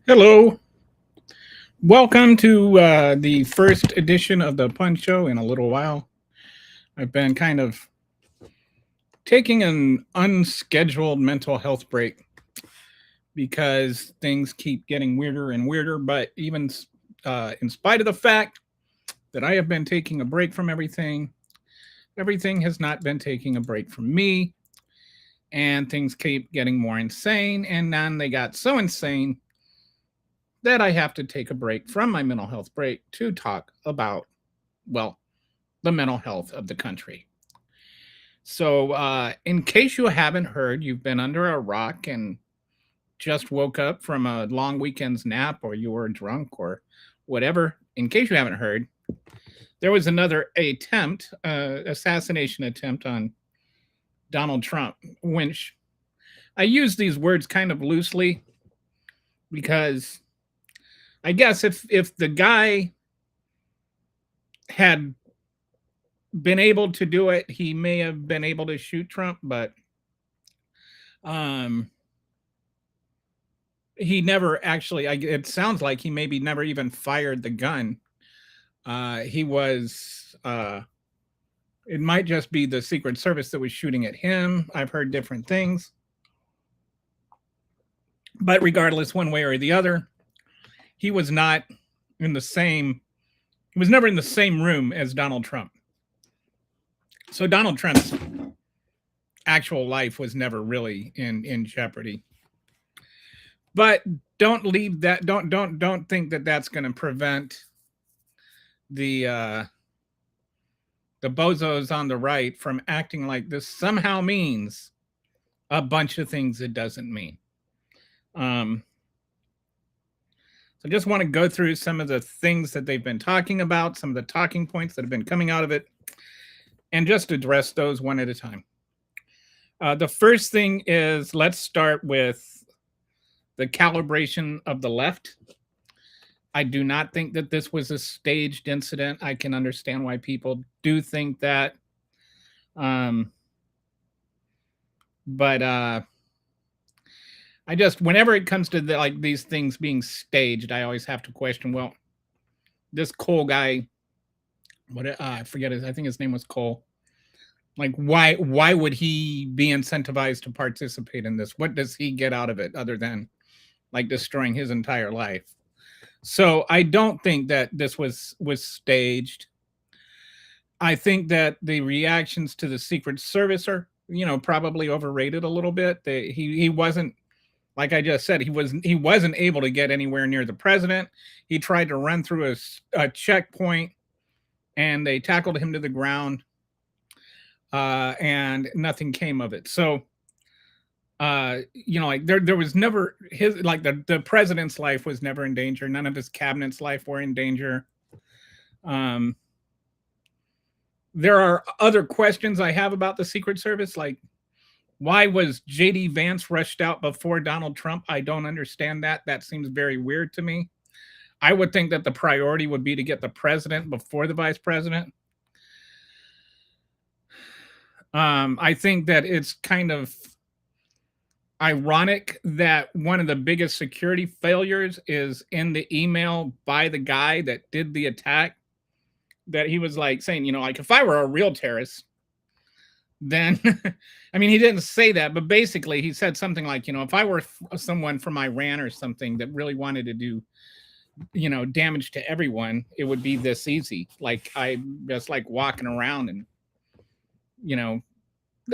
Hello. Welcome to the first edition of the Punch Show in a little while. I've been kind of taking an unscheduled mental health break because things keep getting weirder and weirder. But even in spite of the fact that I have been taking a break from everything has not been taking a break from me. And things keep getting more insane. And then they got so insane that I have to take a break from my mental health break to talk about, well, the mental health of the country. So in case you haven't heard, you've been under a rock and just woke up from a long weekend's nap, or you were drunk or whatever. In case you haven't heard, there was another assassination attempt on Donald Trump, which I use these words kind of loosely because I guess if the guy had been able to do it, he may have been able to shoot Trump, but he never actually, it sounds like he maybe never even fired the gun. He was, it might just be the Secret Service that was shooting at him. I've heard different things. But regardless, one way or the other, he was not in the same, he was never in the same room as Donald Trump. So Donald Trump's actual life was never really in jeopardy. But don't leave that, don't think that that's going to prevent the bozos on the right from acting like this somehow means a bunch of things it doesn't mean. So I just want to go through some of the things that they've been talking about, some of the talking points that have been coming out of it, and just address those one at a time. The first thing is, let's start with the calibration of the left. I do not think that this was a staged incident. I can understand why people do think that. But I just, whenever it comes to these things being staged, I always have to question, well, this Cole guy, I forget I think his name was Cole. Like, why would he be incentivized to participate in this? What does he get out of it other than like destroying his entire life? So I don't think that this was staged. I think that the reactions to the Secret Service are, probably overrated a little bit. He wasn't, like I just said, he wasn't able to get anywhere near the president. He tried to run through a checkpoint, and they tackled him to the ground, and nothing came of it. So, there was never the president's life was never in danger. None of his cabinet's life were in danger. There are other questions I have about the Secret Service, like, why was J.D. Vance rushed out before Donald Trump? I don't understand that. That seems very weird to me. I would think that the priority would be to get the president before the vice president. I think that it's kind of ironic that one of the biggest security failures is in the email by the guy that did the attack, that he was like saying, like, if I were a real terrorist, then, I mean, he didn't say that, but basically he said something like, if I were someone from Iran or something that really wanted to do damage to everyone, it would be this easy. Like I just like walking around and you know,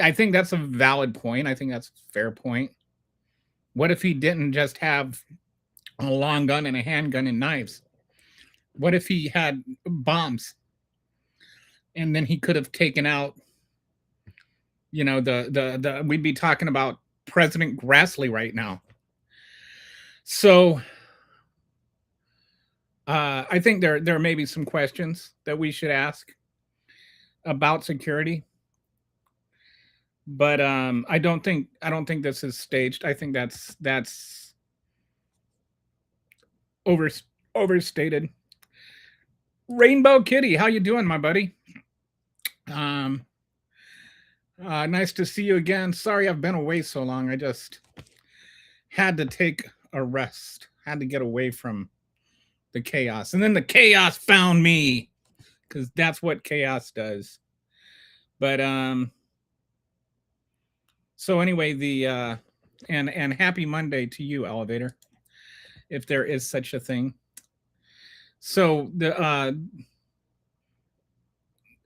I think that's a valid point. I think that's a fair point. What if he didn't just have a long gun and a handgun and knives? What if he had bombs and then he could have taken out, the we'd be talking about President Grassley right now. So I think there may be some questions that we should ask about security, but I don't think this is staged. I think that's over overstated. Rainbow Kitty, how you doing, my buddy? Um, nice to see you again. Sorry I've been away so long. I just had to take a rest. Had to get away from the chaos, and then the chaos found me because that's what chaos does. But so anyway, the and happy Monday to you, Elevator, if there is such a thing. So the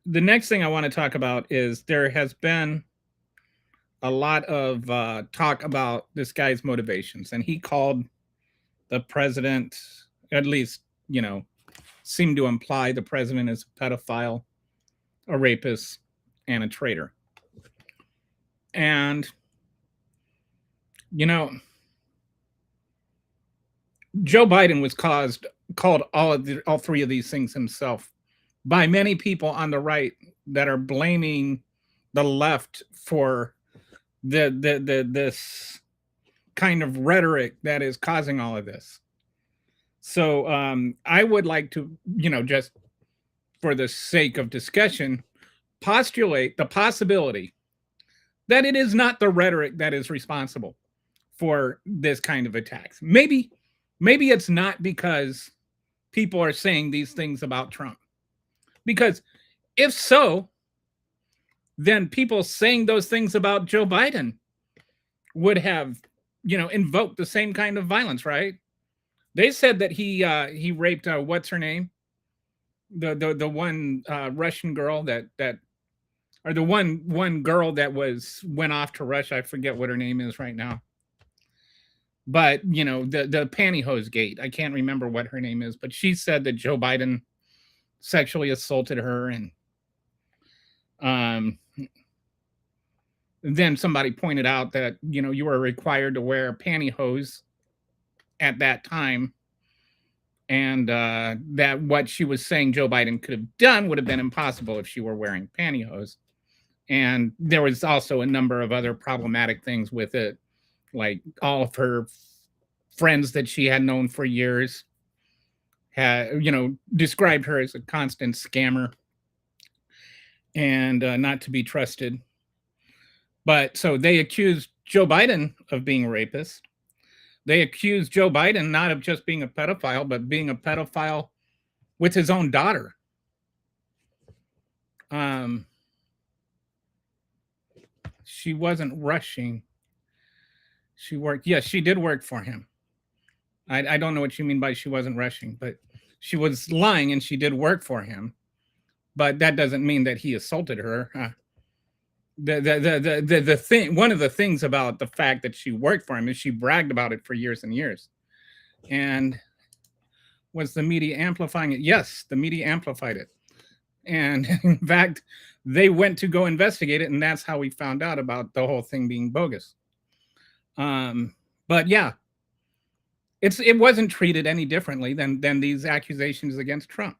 next thing I want to talk about is there has been a lot of talk about this guy's motivations, and he called the president, at least seemed to imply the president is a pedophile, a rapist, and a traitor. And Joe Biden was called all three of these things himself by many people on the right that are blaming the left for this kind of rhetoric that is causing all of this. So I would like to, just for the sake of discussion, postulate the possibility that it is not the rhetoric that is responsible for this kind of attacks. Maybe it's not because people are saying these things about Trump. Because if so, then people saying those things about Joe Biden would have, invoked the same kind of violence, right? They said that he raped what's her name, the one Russian girl that or the one girl that went off to Russia. I forget what her name is right now. But the pantyhose gate. I can't remember what her name is, but she said that Joe Biden sexually assaulted her, and then somebody pointed out that you were required to wear pantyhose at that time, and that what she was saying Joe Biden could have done would have been impossible if she were wearing pantyhose. And there was also a number of other problematic things with it, like all of her friends that she had known for years had, described her as a constant scammer and not to be trusted. But so they accused Joe Biden of being a rapist. They accused Joe Biden not of just being a pedophile, but being a pedophile with his own daughter. She wasn't rushing. She worked. Yes, she did work for him. I don't know what you mean by she wasn't rushing, but she was lying and she did work for him. But that doesn't mean that he assaulted her. The thing, one of the things about the fact that she worked for him is she bragged about it for years and years. And was the media amplifying it? Yes, the media amplified it. And in fact, they went to go investigate it, and that's how we found out about the whole thing being bogus. But yeah, it wasn't treated any differently than these accusations against Trump,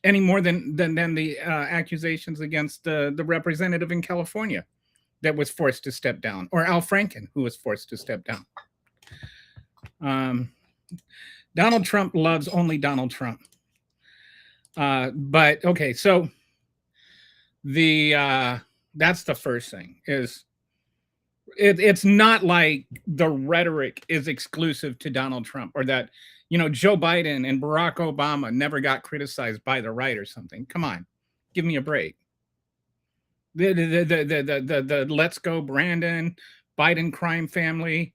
any more than the accusations against the representative in California that was forced to step down, or Al Franken, who was forced to step down. Donald Trump loves only Donald Trump. But okay, so that's the first thing is it's not like the rhetoric is exclusive to Donald Trump, or that Joe Biden and Barack Obama never got criticized by the right or something. Come on, give me a break. The Let's Go Brandon Biden crime family.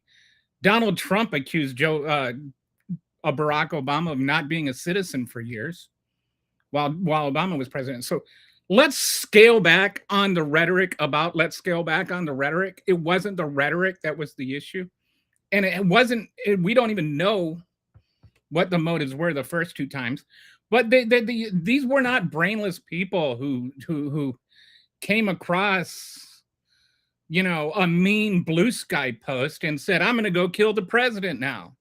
Donald Trump accused of Barack Obama of not being a citizen for years while Obama was president. So let's scale back on the rhetoric about let's scale back on the rhetoric. It wasn't the rhetoric that was the issue. And it wasn't, we don't even know what the motives were the first two times. But these were not brainless people who came across, a mean Blue Sky post and said, I'm going to go kill the president now.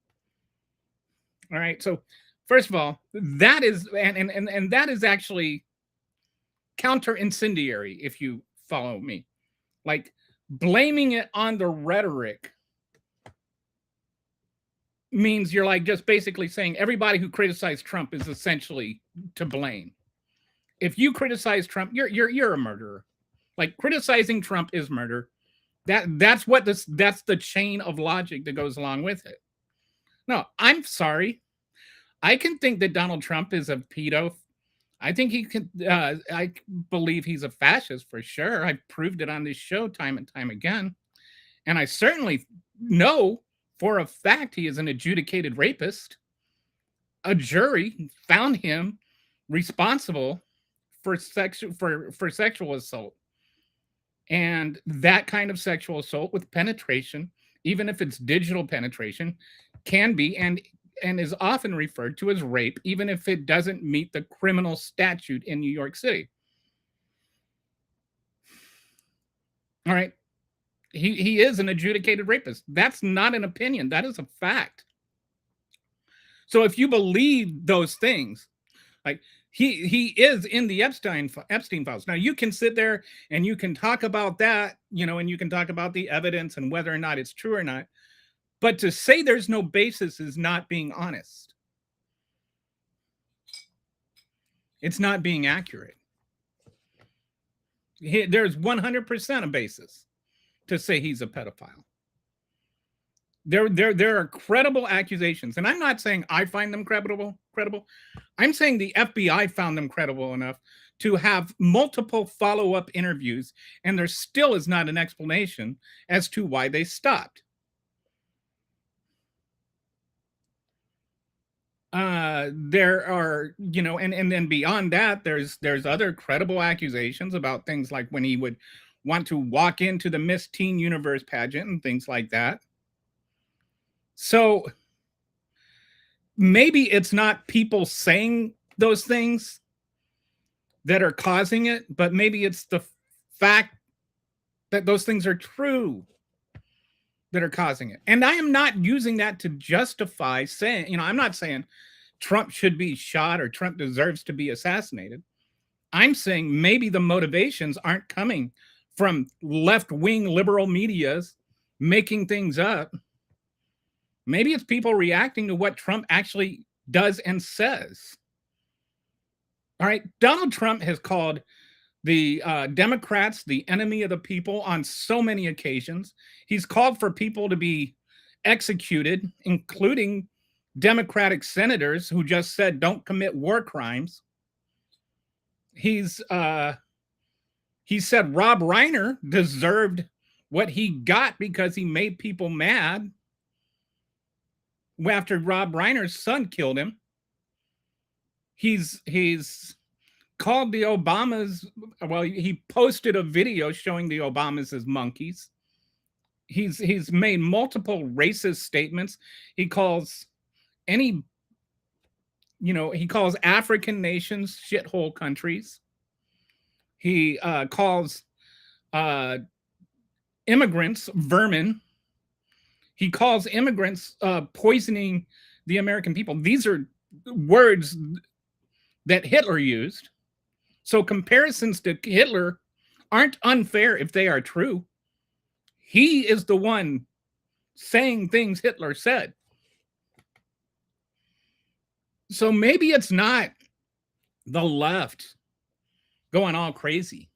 All right. So first of all, that is, and that is actually counter incendiary, if you follow me. Like blaming it on the rhetoric means you're like just basically saying everybody who criticized Trump is essentially to blame. If you criticize Trump, you're a murderer. Like criticizing Trump is murder. That's the chain of logic that goes along with it. No, I'm sorry. I can think that Donald Trump is a pedo. I think he can. I believe he's a fascist for sure. I've proved it on this show time and time again, and I certainly know for a fact he is an adjudicated rapist. A jury found him responsible for sexual assault, and that kind of sexual assault with penetration, even if it's digital penetration, can be and is often referred to as rape, even if it doesn't meet the criminal statute in New York City. All right. He is an adjudicated rapist. That's not an opinion. That is a fact. So if you believe those things, like he is in the Epstein files. Now you can sit there and you can talk about that, and you can talk about the evidence and whether or not it's true or not. But to say there's no basis is not being honest. It's not being accurate. There's 100% a basis to say he's a pedophile. There are credible accusations, and I'm not saying I find them credible. I'm saying the FBI found them credible enough to have multiple follow-up interviews, and there still is not an explanation as to why they stopped. There are, and then beyond that, there's other credible accusations about things like when he would want to walk into the Miss Teen Universe pageant and things like that. So maybe it's not people saying those things that are causing it, but maybe it's the fact that those things are true that are causing it. And I am not using that to justify saying, I'm not saying Trump should be shot or Trump deserves to be assassinated. I'm saying maybe the motivations aren't coming from left-wing liberal medias making things up. Maybe it's people reacting to what Trump actually does and says. All right. Donald Trump has called the Democrats the enemy of the people on so many occasions. He's called for people to be executed, including Democratic senators who just said don't commit war crimes. He said Rob Reiner deserved what he got because he made people mad after Rob Reiner's son killed him. He's called the Obamas, he posted a video showing the Obamas as monkeys. He's made multiple racist statements. He calls he calls African nations shithole countries. He calls immigrants vermin. He calls immigrants poisoning the American people. These are words that Hitler used. So comparisons to Hitler aren't unfair if they are true. He is the one saying things Hitler said. So maybe it's not the left going all crazy.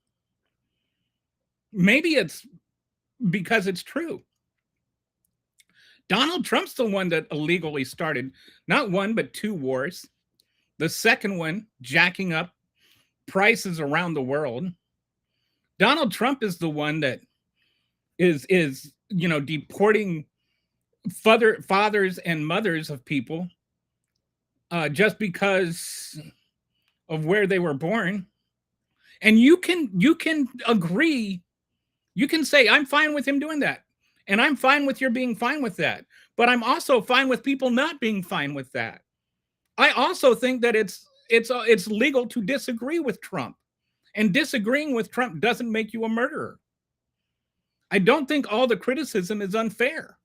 Maybe it's because it's true. Donald Trump's the one that illegally started not one, but two wars. The second one, jacking up prices around the world. Donald Trump is the one that is deporting fathers and mothers of people just because of where they were born. And you can agree, you can say, I'm fine with him doing that. And I'm fine with your being fine with that. But I'm also fine with people not being fine with that. I also think that it's legal to disagree with Trump. And disagreeing with Trump doesn't make you a murderer. I don't think all the criticism is unfair.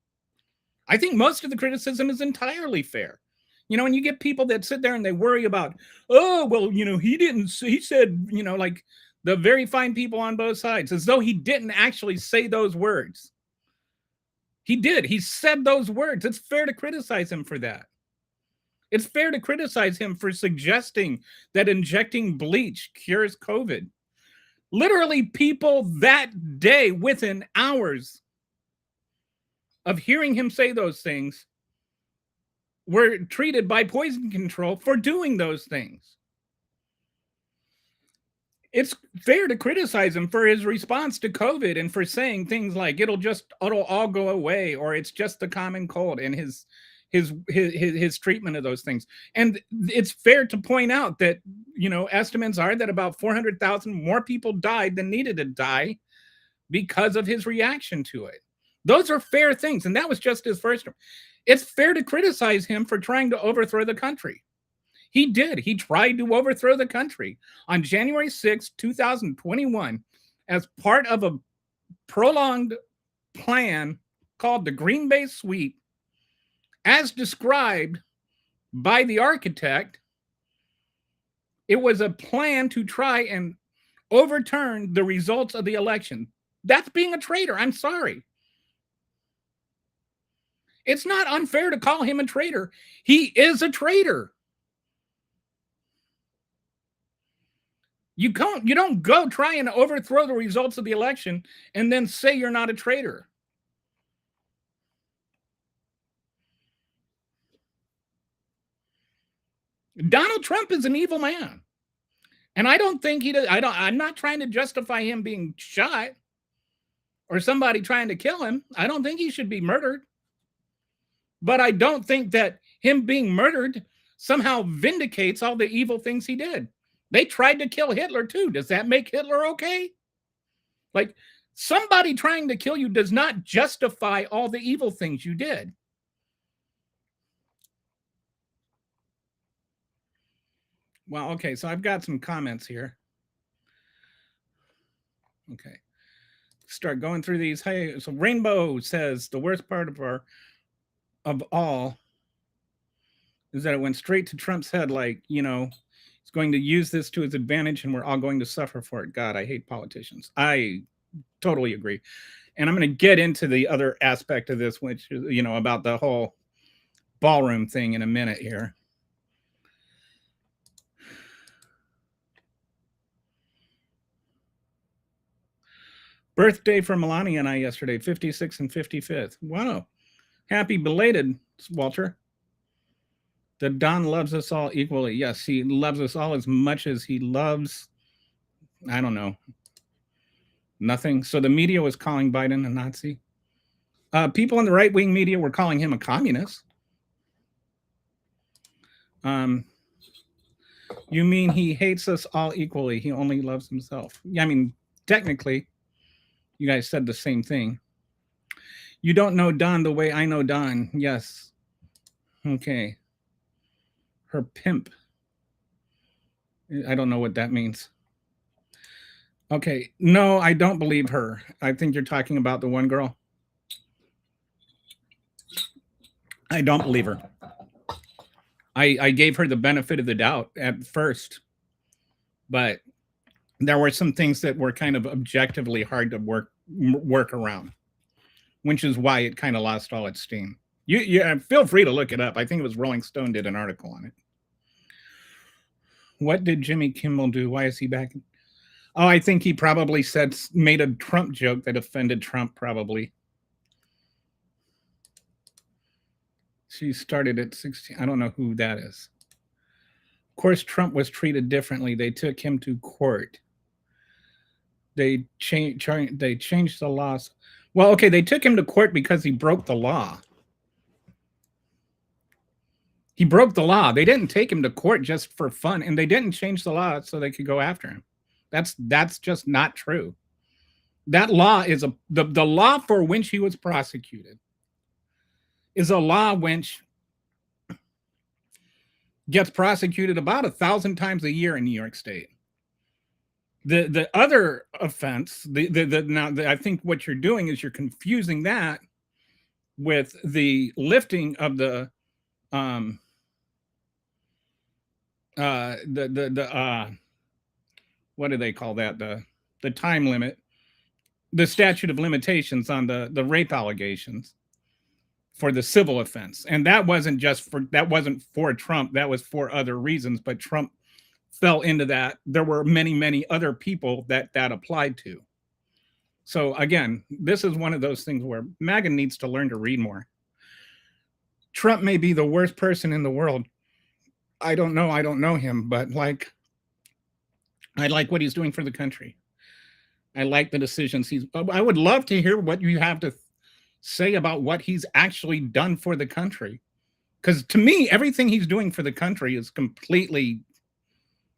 I think most of the criticism is entirely fair. And you get people that sit there and they worry about, oh, well, he didn't, he said, like the very fine people on both sides, as though he didn't actually say those words. He did. He said those words. It's fair to criticize him for that. It's fair to criticize him for suggesting that injecting bleach cures COVID. Literally, people that day, within hours of hearing him say those things, were treated by poison control for doing those things. It's fair to criticize him for his response to COVID and for saying things like it'll all go away, or it's just the common cold, and his treatment of those things. And it's fair to point out that, estimates are that about 400,000 more people died than needed to die because of his reaction to it. Those are fair things. And that was just his first. It's fair to criticize him for trying to overthrow the country. He did. He tried to overthrow the country on January 6, 2021, as part of a prolonged plan called the Green Bay Sweep, as described by the architect. It was a plan to try and overturn the results of the election. That's being a traitor. I'm sorry. It's not unfair to call him a traitor. He is a traitor. You don't go try and overthrow the results of the election and then say you're not a traitor. Donald Trump is an evil man. And I don't think he does. I'm not trying to justify him being shot or somebody trying to kill him. I don't think he should be murdered. But I don't think that him being murdered somehow vindicates all the evil things he did. They tried to kill Hitler too. Does that make Hitler okay? Like, somebody trying to kill you does not justify all the evil things you did. Well, okay, so I've got some comments here. Okay. Start going through these. Hey, so Rainbow says the worst part of all is that it went straight to Trump's head, like, he's going to use this to his advantage and we're all going to suffer for it. God, I hate politicians. I totally agree. And I'm going to get into the other aspect of this, which is, about the whole ballroom thing in a minute here. Birthday for Melania and I yesterday, 56 and 55th. Wow. Happy belated, Walter. That Don loves us all equally. Yes, he loves us all as much as he loves, I don't know, nothing. So the media was calling Biden a Nazi. People in the right-wing media were calling him a communist. You mean he hates us all equally? He only loves himself. Yeah, I mean, technically, you guys said the same thing. You don't know Don the way I know Don. Yes. Okay. Her pimp. I don't know what that means. Okay. No, I don't believe her. I think you're talking about the one girl. I don't believe her. I gave her the benefit of the doubt at first, but there were some things that were kind of objectively hard to work around, which is why it kind of lost all its steam. You feel free to look it up. I think it was Rolling Stone did an article on it. What did Jimmy Kimmel do? Why is he back? Oh, I think he probably made a Trump joke that offended Trump, probably. She started at 16. I don't know who that is. Of course, Trump was treated differently. They took him to court. They changed the laws. Well, okay, they took him to court because he broke the law. He broke the law. They didn't take him to court just for fun, and they didn't change the law so they could go after him. That's just not true. That law is the law for which he was prosecuted is a law which gets prosecuted about 1,000 times a year in New York State. The other offense, I think what you're doing is you're confusing that with the lifting of the what do they call that, the time limit, the statute of limitations on the rape allegations for the civil offense. And that wasn't for Trump, that was for other reasons, but Trump fell into that. There were many other people that applied to. So again, this is one of those things where MAGA needs to learn to read more. Trump may be the worst person in the world. I don't know him, but I like what he's doing for the country. I like the decisions I would love to hear what you have to say about what he's actually done for the country. Because to me, everything he's doing for the country is completely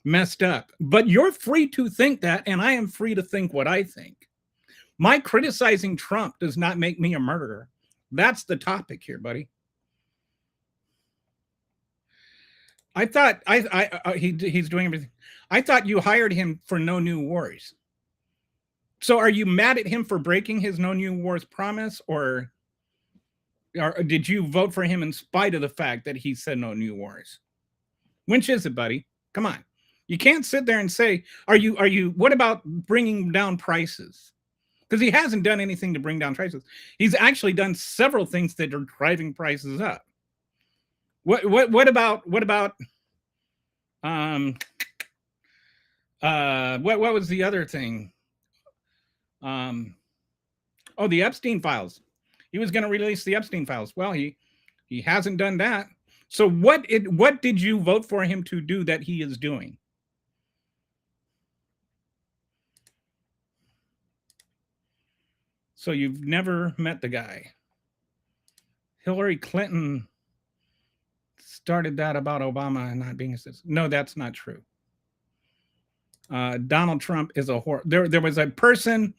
messed up. But you're free to think that, and I am free to think what I think. My criticizing Trump does not make me a murderer. That's the topic here, buddy. I thought he's doing everything. I thought you hired him for no new wars. So are you mad at him for breaking his no new wars promise, or did you vote for him in spite of the fact that he said no new wars? Which is it, buddy? Come on. You can't sit there and say, what about bringing down prices? Because he hasn't done anything to bring down prices. He's actually done several things that are driving prices up. What about what was the other thing? The Epstein files. He was going to release the Epstein files. Well, he hasn't done that. So what did you vote for him to do that he is doing? So you've never met the guy. Hillary Clinton started that about Obama not being a citizen. No, that's not true. Donald Trump is a whore. There was a person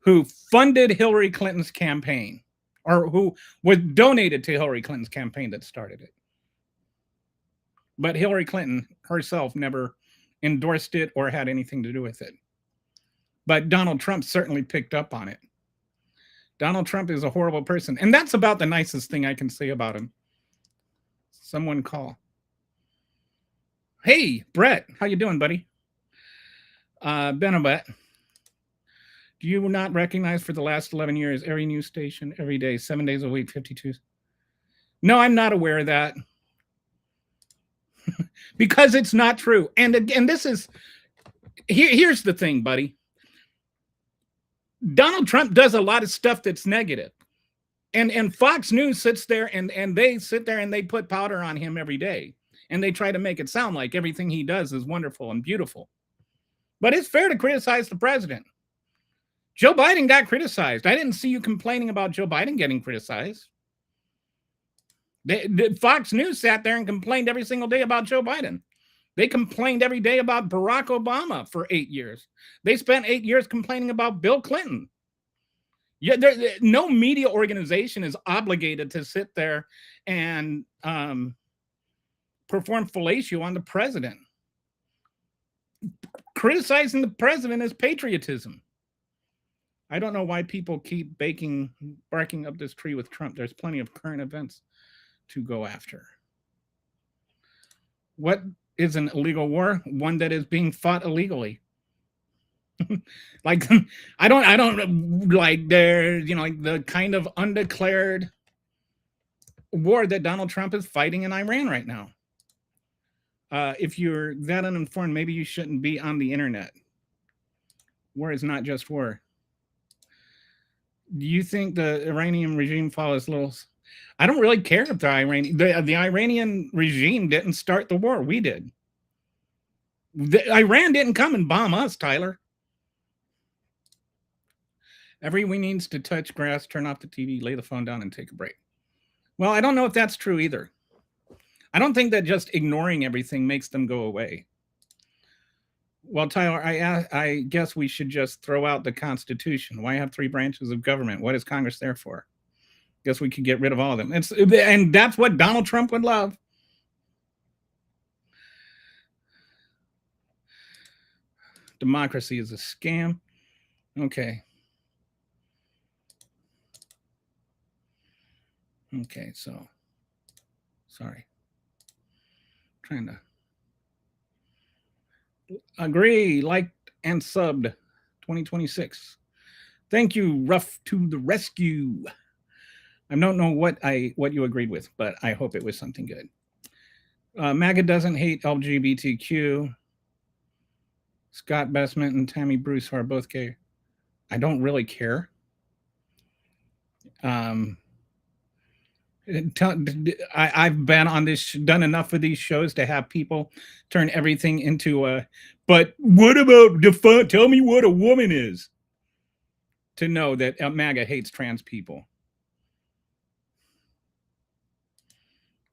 who funded Hillary Clinton's campaign, or who was donated to Hillary Clinton's campaign that started it. But Hillary Clinton herself never endorsed it or had anything to do with it. But Donald Trump certainly picked up on it. Donald Trump is a horrible person. And that's about the nicest thing I can say about him. Someone call. Hey, Brett, how you doing, buddy? Benobet. Do you not recognize for the last 11 years, every news station, every day, 7 days a week, 52? No, I'm not aware of that. Because it's not true. And this is, here's the thing, buddy. Donald Trump does a lot of stuff that's negative. And Fox News sits there and they sit there and they put powder on him every day. And they try to make it sound like everything he does is wonderful and beautiful. But it's fair to criticize the president. Joe Biden got criticized. I didn't see you complaining about Joe Biden getting criticized. Fox News sat there and complained every single day about Joe Biden. They complained every day about Barack Obama for 8 years. They spent 8 years complaining about Bill Clinton. Yeah, no media organization is obligated to sit there and perform fellatio on the president. Criticizing the president is patriotism. I don't know why people keep barking up this tree with Trump. There's plenty of current events to go after. What is an illegal war? One that is being fought illegally. Like, I don't like the kind of undeclared war that Donald Trump is fighting in Iran right now. If you're that uninformed, maybe you shouldn't be on the internet. War is not just war. Do you think the Iranian regime follows little? I don't really care if the Iranian regime didn't start the war. We did. Iran didn't come and bomb us, Tyler. Everyone needs to touch grass, turn off the TV, lay the phone down, and take a break. Well, I don't know if that's true either. I don't think that just ignoring everything makes them go away. Well, Tyler, I guess we should just throw out the Constitution. Why have three branches of government? What is Congress there for? Guess we could get rid of all of them. And that's what Donald Trump would love. Democracy is a scam. Okay. Okay, so sorry. Trying to agree, liked and subbed 2026. Thank you, Rough to the rescue. I don't know what you agreed with, but I hope it was something good. MAGA doesn't hate LGBTQ. Scott Bestman and Tammy Bruce are both gay. I don't really care. I've been on this, done enough of these shows to have people turn everything into a, but what about tell me what a woman is, to know that MAGA hates trans people.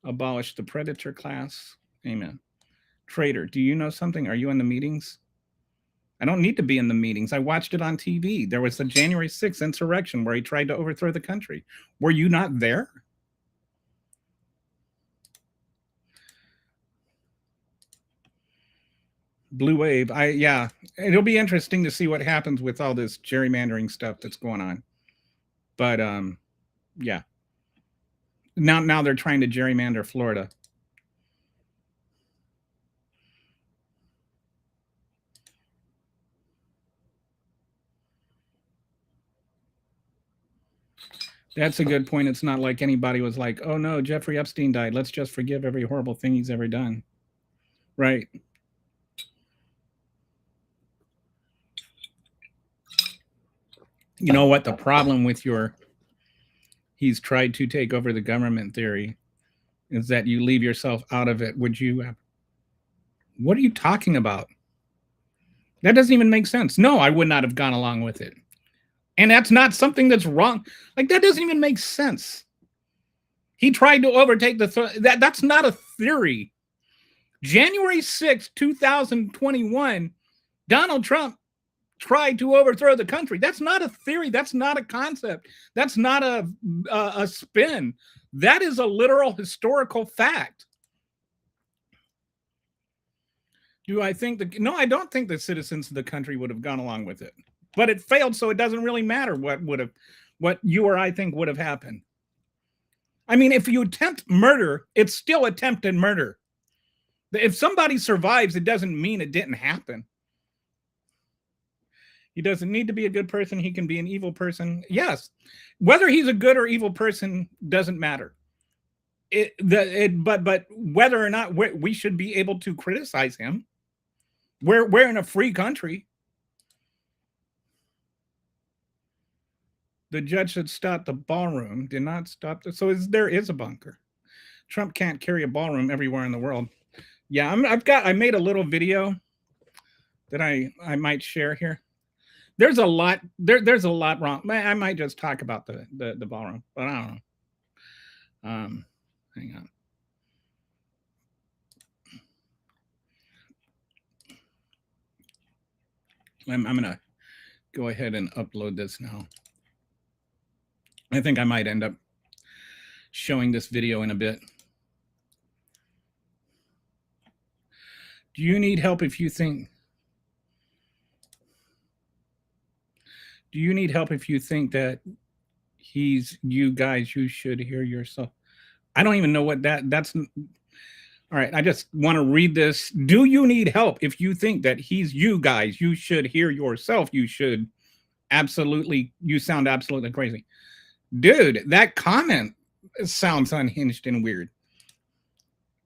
Abolish the predator class. Amen. Traitor, do you know something? Are you in the meetings? I don't need to be in the meetings. I watched it on TV. There was the January 6th insurrection where he tried to overthrow the country. Were you not there? Blue wave. Yeah, it'll be interesting to see what happens with all this gerrymandering stuff that's going on. But yeah. Now they're trying to gerrymander Florida. That's a good point. It's not like anybody was like, oh no, Jeffrey Epstein died. Let's just forgive every horrible thing he's ever done. Right. You know what the problem with he's tried to take over the government theory is that you leave yourself out of it. What are you talking about? That doesn't even make sense. No, I would not have gone along with it. And that's not something that's wrong. Like, that doesn't even make sense. He tried to overtake that's not a theory. January 6th, 2021, Donald Trump tried to overthrow the country. That's not a theory. That's not a concept. That's not a spin. That is a literal historical fact. Do I think no, I don't think the citizens of the country would have gone along with it. But it failed, so it doesn't really matter what you or I think would have happened. I mean, if you attempt murder, it's still attempted murder. If somebody survives, it doesn't mean it didn't happen. He doesn't need to be a good person. He can be an evil person. Yes. Whether he's a good or evil person doesn't matter. But whether or not we should be able to criticize him, we're in a free country. The judge should stop the ballroom, did not stop there is a bunker. Trump can't carry a ballroom everywhere in the world. Yeah, I made a little video that I might share here. There's a lot there's a lot wrong. I might just talk about the ballroom, but I don't know. Hang on. I'm gonna go ahead and upload this now. I think I might end up showing this video in a bit. Do you need help if you think that he's you guys, you should hear yourself? I don't even know what that's. All right, I just want to read this. Do you need help if you think that he's you guys, you should hear yourself? You should absolutely, you sound absolutely crazy. Dude, that comment sounds unhinged and weird.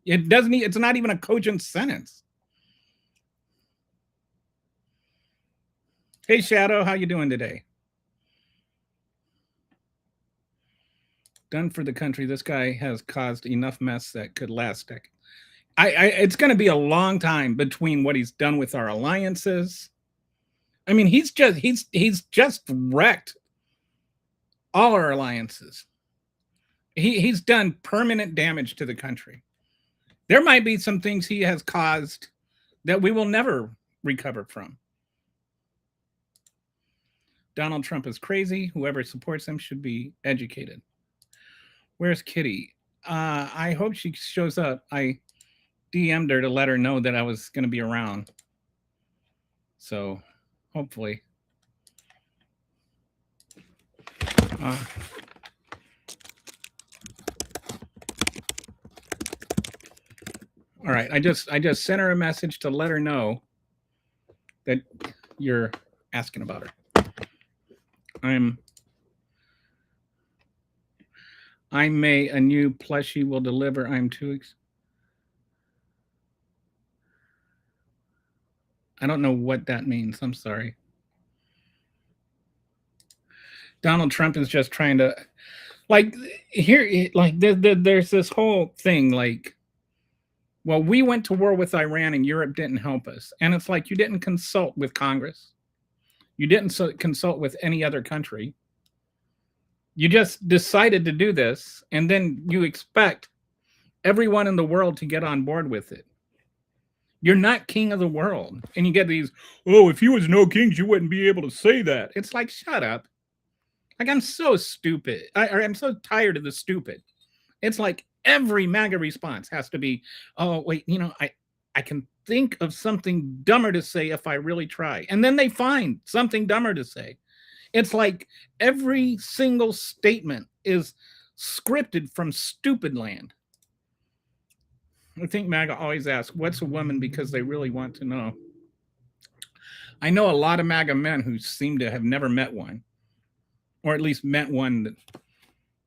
It's not even a cogent sentence. Hey, Shadow, how you doing today? Done for the country. This guy has caused enough mess that could last. It's going to be a long time between what he's done with our alliances. I mean, he's just wrecked all our alliances. He's done permanent damage to the country. There might be some things he has caused that we will never recover from. Donald Trump is crazy. Whoever supports him should be educated. Where's Kitty? I hope she shows up. I DM'd her to let her know that I was going to be around. So, hopefully. All right, I just sent her a message to let her know that you're asking about her. I may a new plushie will deliver. I'm 2 weeks. I don't know what that means. I'm sorry. Donald Trump is just trying to, like, here, like, there's this whole thing, like, well, we went to war with Iran and Europe didn't help us. And it's like, you didn't consult with Congress. You didn't consult with any other country. You just decided to do this, and then you expect everyone in the world to get on board with it. You're not king of the world. And you get these, oh, if you was no kings, you wouldn't be able to say that. It's like, shut up. Like, I'm so stupid. I'm so tired of the stupid. It's like every MAGA response has to be, oh, wait, I can think of something dumber to say if I really try. And then they find something dumber to say. It's like every single statement is scripted from stupid land. I think MAGA always asks, what's a woman? Because they really want to know. I know a lot of MAGA men who seem to have never met one, or at least met one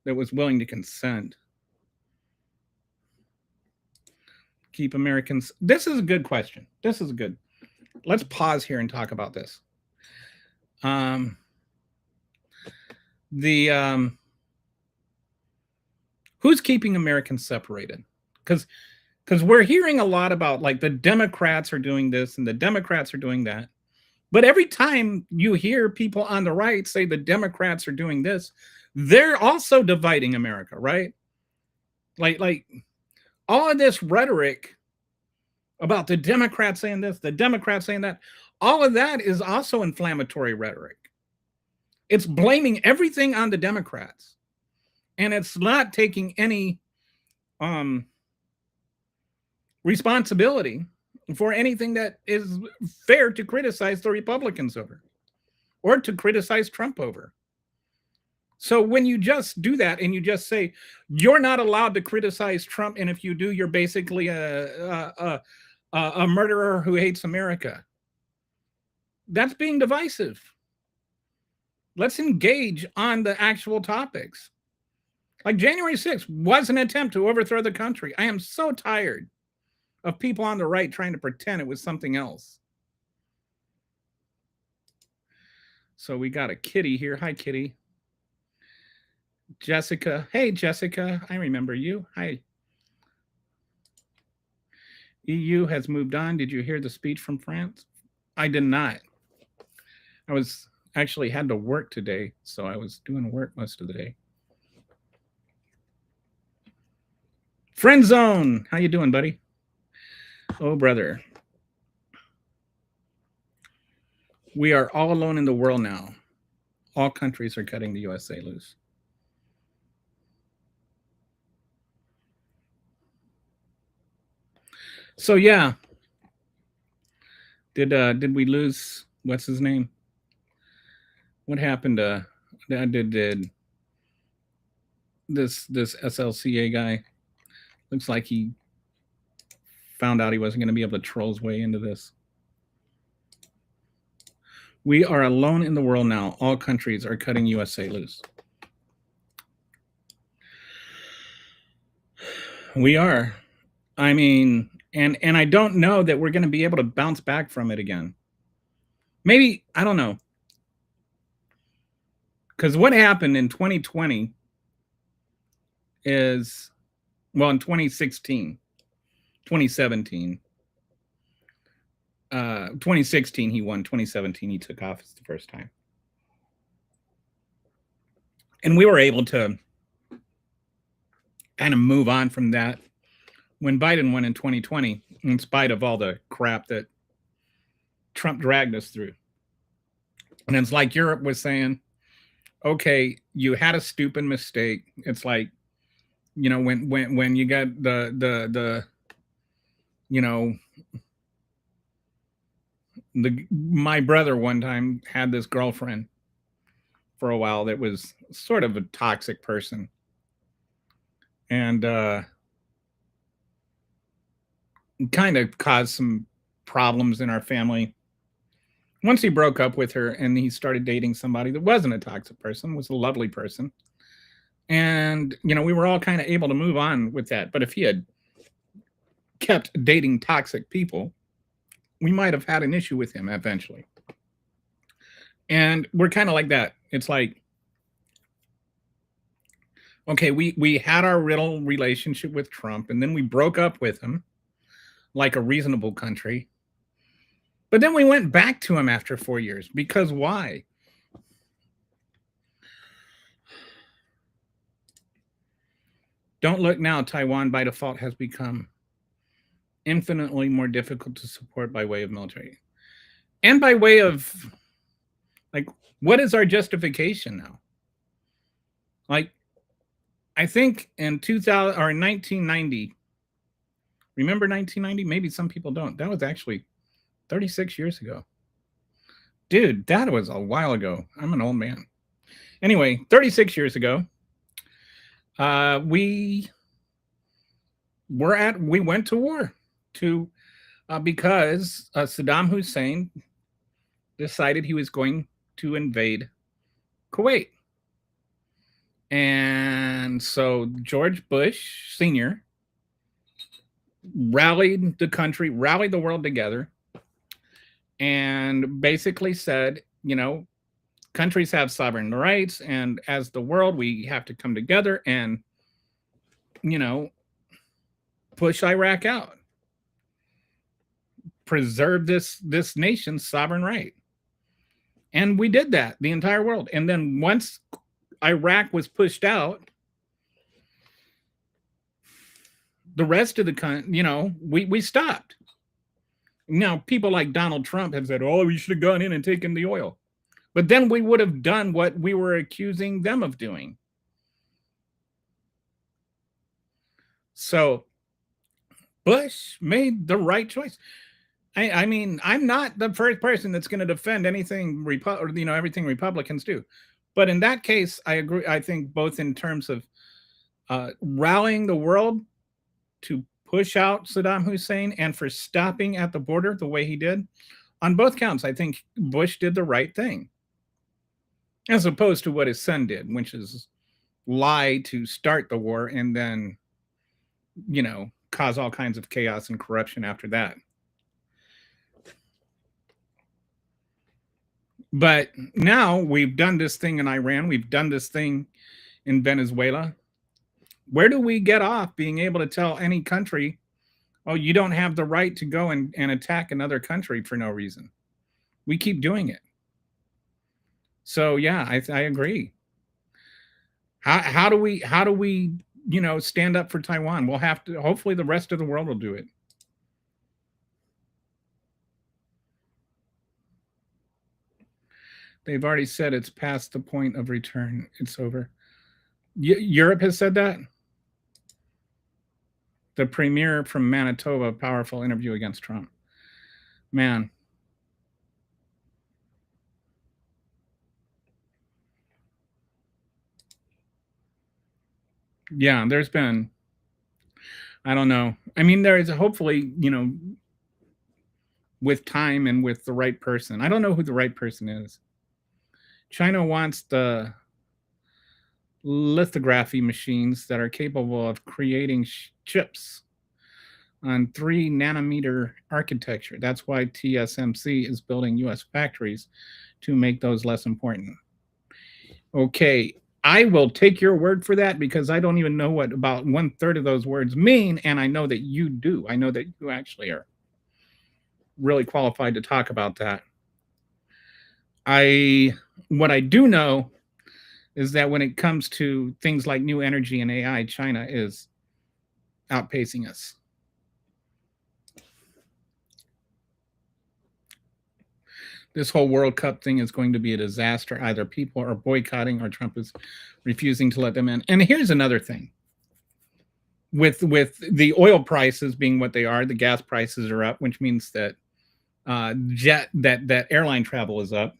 that was willing to consent. Keep Americans. This is a good question. Let's pause here and talk about this. Who's keeping Americans separated? Because we're hearing a lot about, like, the Democrats are doing this and the Democrats are doing that. But every time you hear people on the right say the Democrats are doing this, they're also dividing America, right? Like all of this rhetoric about the Democrats saying this, the Democrats saying that, all of that is also inflammatory rhetoric. It's blaming everything on the Democrats. And it's not taking any responsibility for anything that is fair to criticize the Republicans over or to criticize Trump over. So when you just do that and you just say, you're not allowed to criticize Trump, and if you do, you're basically a murderer who hates America, that's being divisive. Let's engage on the actual topics. Like, January 6th was an attempt to overthrow the country. I am so tired of people on the right trying to pretend it was something else. So we got a Kitty here. Hi, Kitty. Jessica. Hey, Jessica. I remember you. Hi. EU has moved on. Did you hear the speech from France? I did not. I was actually had to work today, so I was doing work most of the day. Friend Zone. How you doing, buddy? Oh, brother. We are all alone in the world now. All countries are cutting the USA loose. So yeah. Did we lose, what's his name? What happened to did this SLCA guy? Looks like he found out he wasn't going to be able to troll his way into this. We are alone in the world now. All countries are cutting USA loose. We are. I mean, and I don't know that we're going to be able to bounce back from it again. Maybe, I don't know. Because what happened in 2020 is, well, in 2016, 2017, 2016 he won, 2017 he took office the first time. And we were able to kind of move on from that when Biden won in 2020, in spite of all the crap that Trump dragged us through. And it's like Europe was saying, okay, you had a stupid mistake. It's like, you know, when you got the you know, my brother one time had this girlfriend for a while that was sort of a toxic person. And kind of caused some problems in our family. Once he broke up with her and he started dating somebody that wasn't a toxic person, was a lovely person. And, you know, we were all kind of able to move on with that. But if he had kept dating toxic people, we might have had an issue with him eventually. And we're kind of like that. It's like, okay, we had our riddle relationship with Trump, and then we broke up with him like a reasonable country. But then we went back to him after 4 years. Because why? Don't look now. Taiwan by default has become infinitely more difficult to support by way of military. And by way of, like, what is our justification now? Like, I think in 2000 or in 1990, remember 1990? Maybe some people don't. That was actually 36 years ago. Dude, that was a while ago. I'm an old man. Anyway, 36 years ago, we went to war because Saddam Hussein decided he was going to invade Kuwait. And so George Bush Sr. rallied the country, rallied the world together, and basically said, you know, countries have sovereign rights, and as the world, we have to come together and, you know, push Iraq out, preserve this nation's sovereign right. And we did that, the entire world. And then once Iraq was pushed out, the rest of the country, you know, we stopped. Now, people like Donald Trump have said, oh, we should have gone in and taken the oil. But then we would have done what we were accusing them of doing. So Bush made the right choice. I mean, I'm not the first person that's going to defend anything, you know, everything Republicans do. But in that case, I agree. I think both in terms of rallying the world to push out Saddam Hussein and for stopping at the border the way he did, on both counts, I think Bush did the right thing, as opposed to what his son did, which is lie to start the war and then, you know, cause all kinds of chaos and corruption after that. But now we've done this thing in Iran. We've done this thing in Venezuela. Where do we get off being able to tell any country, oh, you don't have the right to go and attack another country for no reason? We keep doing it. So yeah, I agree. How do we you know, stand up for Taiwan? We'll have to. Hopefully, the rest of the world will do it. They've already said it's past the point of return. It's over. Europe has said that. The premier from Manitoba, powerful interview against Trump. Man. Yeah, there's been, I don't know. I mean, there is hopefully, you know, with time and with the right person. I don't know who the right person is. China wants the lithography machines that are capable of creating chips on 3 nanometer architecture. That's why TSMC is building US factories to make those less important. Okay, I will take your word for that because I don't even know what about 1/3 of those words mean, and I know that you do. I know that you actually are really qualified to talk about that. What I do know is that when it comes to things like new energy and AI, China is outpacing us. This whole World Cup thing is going to be a disaster. Either people are boycotting or Trump is refusing to let them in. And here's another thing. With the oil prices being what they are, the gas prices are up, which means that that airline travel is up.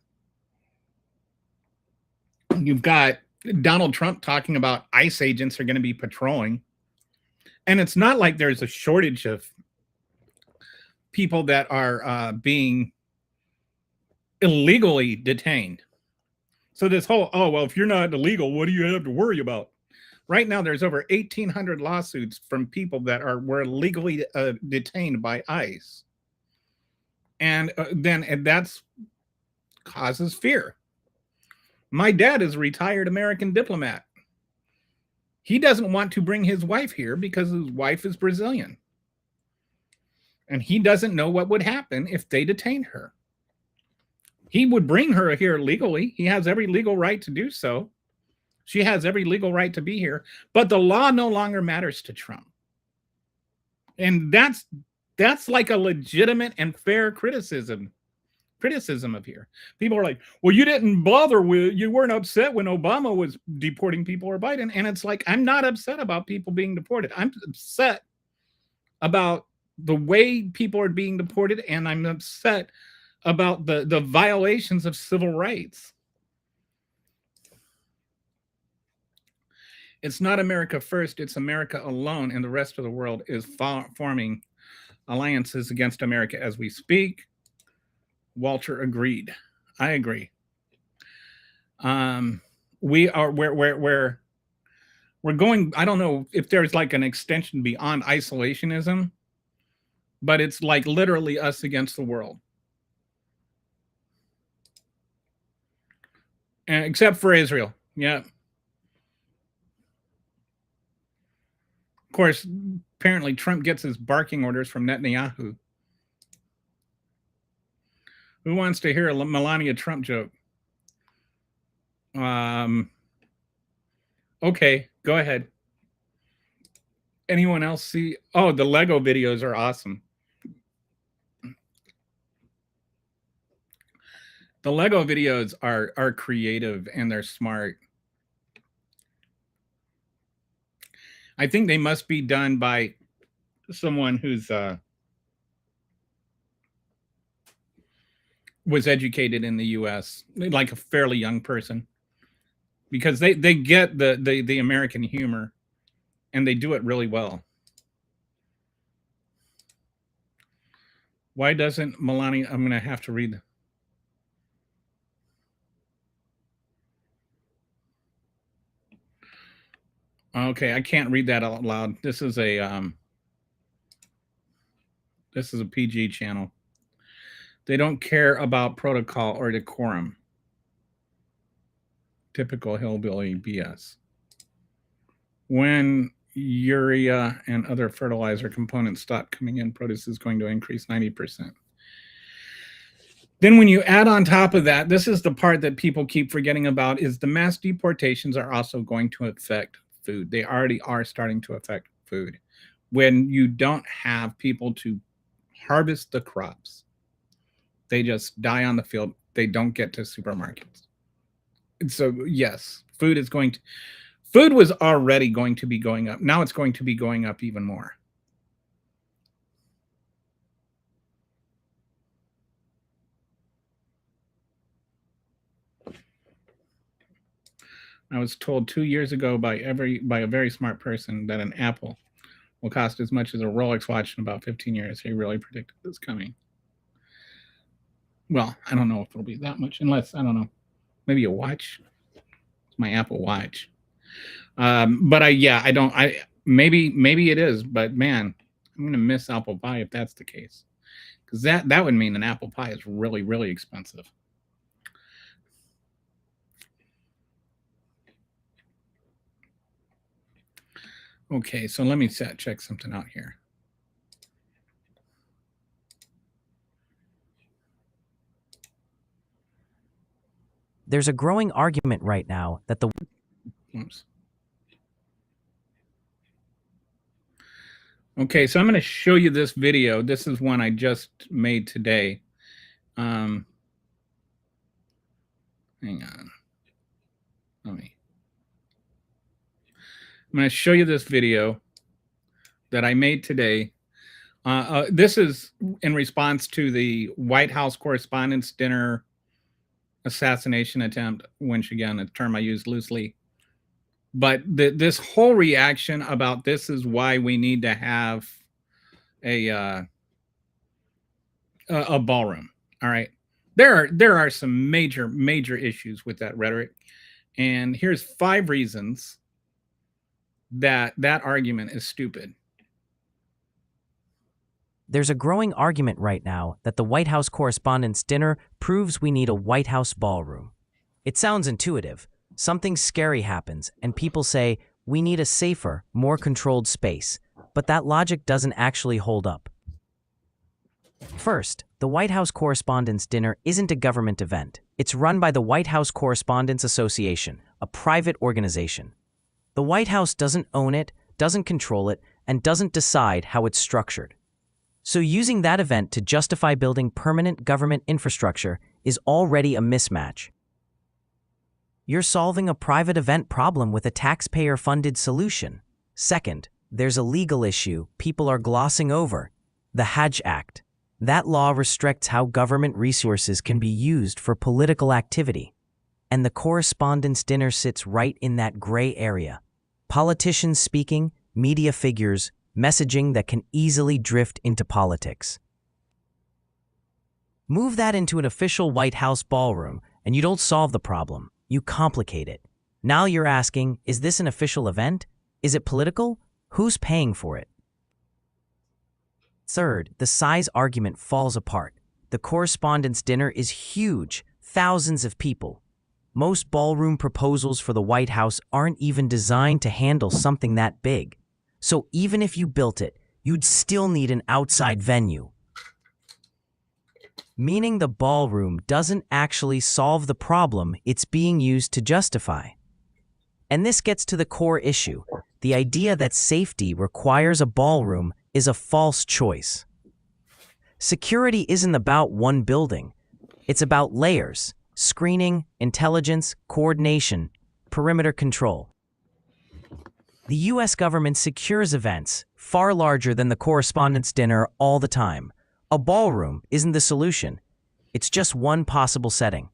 You've got Donald Trump talking about ICE agents are going to be patrolling. And it's not like there's a shortage of people that are being illegally detained. So this whole, oh, well, if you're not illegal, what do you have to worry about? Right now, there's over 1,800 lawsuits from people that were illegally detained by ICE. And then that's causes fear. My dad is a retired American diplomat. He doesn't want to bring his wife here because his wife is Brazilian. And he doesn't know what would happen if they detained her. He would bring her here legally. He has every legal right to do so. She has every legal right to be here. But the law no longer matters to Trump. And that's like a legitimate and fair criticism of here. People are like, well, you weren't upset when Obama was deporting people or Biden. And it's like, I'm not upset about people being deported. I'm upset about the way people are being deported, and I'm upset about the violations of civil rights. It's not America first, it's America alone, and the rest of the world is forming alliances against America as we speak. Walter agreed. I agree. We're going, I don't know if there's like an extension beyond isolationism, but it's like literally us against the world. And except for Israel. Yeah. Of course, apparently Trump gets his barking orders from Netanyahu. Who wants to hear a Melania Trump joke? Okay, go ahead. Anyone else see? Oh, the Lego videos are awesome. The Lego videos are creative and they're smart. I think they must be done by someone who's was educated in the U.S., like a fairly young person, because they get the American humor, and they do it really well. Why doesn't Melania? I'm going to have to read. Okay, I can't read that out loud. This is a PG channel. They don't care about protocol or decorum. Typical hillbilly BS. When urea and other fertilizer components stop coming in, produce is going to increase 90%. Then when you add on top of that, this is the part that people keep forgetting about, is the mass deportations are also going to affect food. They already are starting to affect food. When you don't have people to harvest the crops, they just die on the field. They don't get to supermarkets. And so, yes, food was already going to be going up. Now it's going to be going up even more. I was told 2 years ago by a very smart person that an Apple will cost as much as a Rolex watch in about 15 years. He really predicted this coming. Well, I don't know if it'll be that much, unless, I don't know, maybe a watch. It's my Apple Watch. But maybe it is, but man, I'm going to miss apple pie if that's the case. Because that would mean an apple pie is really, really expensive. Okay, so let me check something out here. There's a growing argument right now that the... Oops. Okay, so I'm going to show you this video. This is one I just made today. Hang on. I'm going to show you this video that I made today. This is in response to the White House Correspondence Dinner assassination attempt, once again, a term I use loosely. But this whole reaction about this is why we need to have a ballroom. All right. There are some major issues with that rhetoric. And here's 5 reasons that argument is stupid. There's a growing argument right now that the White House Correspondence Dinner proves we need a White House ballroom. It sounds intuitive. Something scary happens, and people say, we need a safer, more controlled space. But that logic doesn't actually hold up. First, the White House Correspondence Dinner isn't a government event. It's run by the White House Correspondence Association, a private organization. The White House doesn't own it, doesn't control it, and doesn't decide how it's structured. So using that event to justify building permanent government infrastructure is already a mismatch. You're solving a private event problem with a taxpayer-funded solution. Second, there's a legal issue people are glossing over, the Hatch Act. That law restricts how government resources can be used for political activity. And the Correspondence Dinner sits right in that gray area. Politicians speaking, media figures, messaging that can easily drift into politics. Move that into an official White House ballroom, and you don't solve the problem. You complicate it. Now you're asking, is this an official event? Is it political? Who's paying for it? Third, the size argument falls apart. The Correspondence Dinner is huge, thousands of people. Most ballroom proposals for the White House aren't even designed to handle something that big. So even if you built it, you'd still need an outside venue. Meaning the ballroom doesn't actually solve the problem it's being used to justify. And this gets to the core issue. The idea that safety requires a ballroom is a false choice. Security isn't about one building. It's about layers, screening, intelligence, coordination, perimeter control. The U.S. government secures events far larger than the Correspondence Dinner all the time. A ballroom isn't the solution. It's just one possible setting.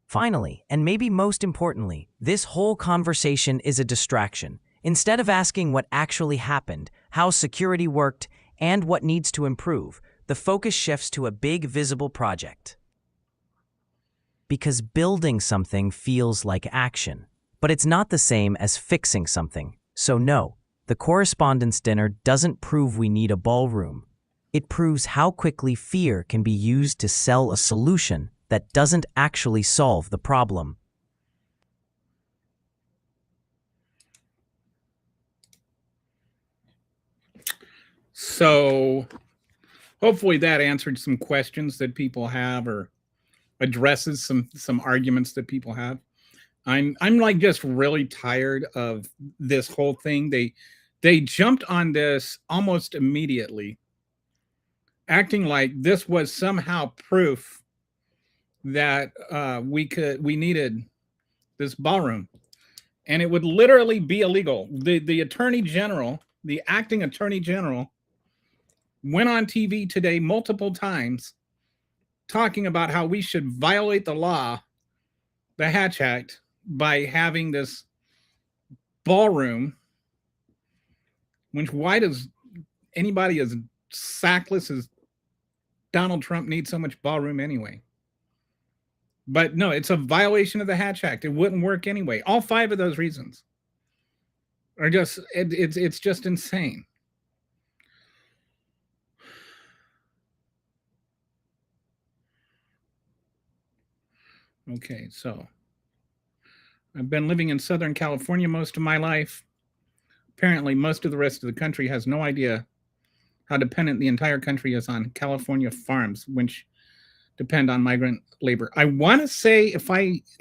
Finally, and maybe most importantly, this whole conversation is a distraction. Instead of asking what actually happened, how security worked, and what needs to improve, the focus shifts to a big visible project. Because building something feels like action. But it's not the same as fixing something. So no, the Correspondence Dinner doesn't prove we need a ballroom. It proves how quickly fear can be used to sell a solution that doesn't actually solve the problem. So hopefully that answered some questions that people have, or addresses some arguments that people have. I'm like just really tired of this whole thing. They jumped on this almost immediately, acting like this was somehow proof that we needed this ballroom, and it would literally be illegal. The attorney general, the acting attorney general, went on TV today multiple times talking about how we should violate the law, the Hatch Act, by having this ballroom. Why does anybody as sackless as Donald Trump need so much ballroom anyway? But no, it's a violation of the Hatch Act. It wouldn't work anyway. All 5 of those reasons are just it's just insane. Okay, so I've been living in Southern California most of my life. Apparently, most of the rest of the country has no idea how dependent the entire country is on California farms, which depend on migrant labor. I want to say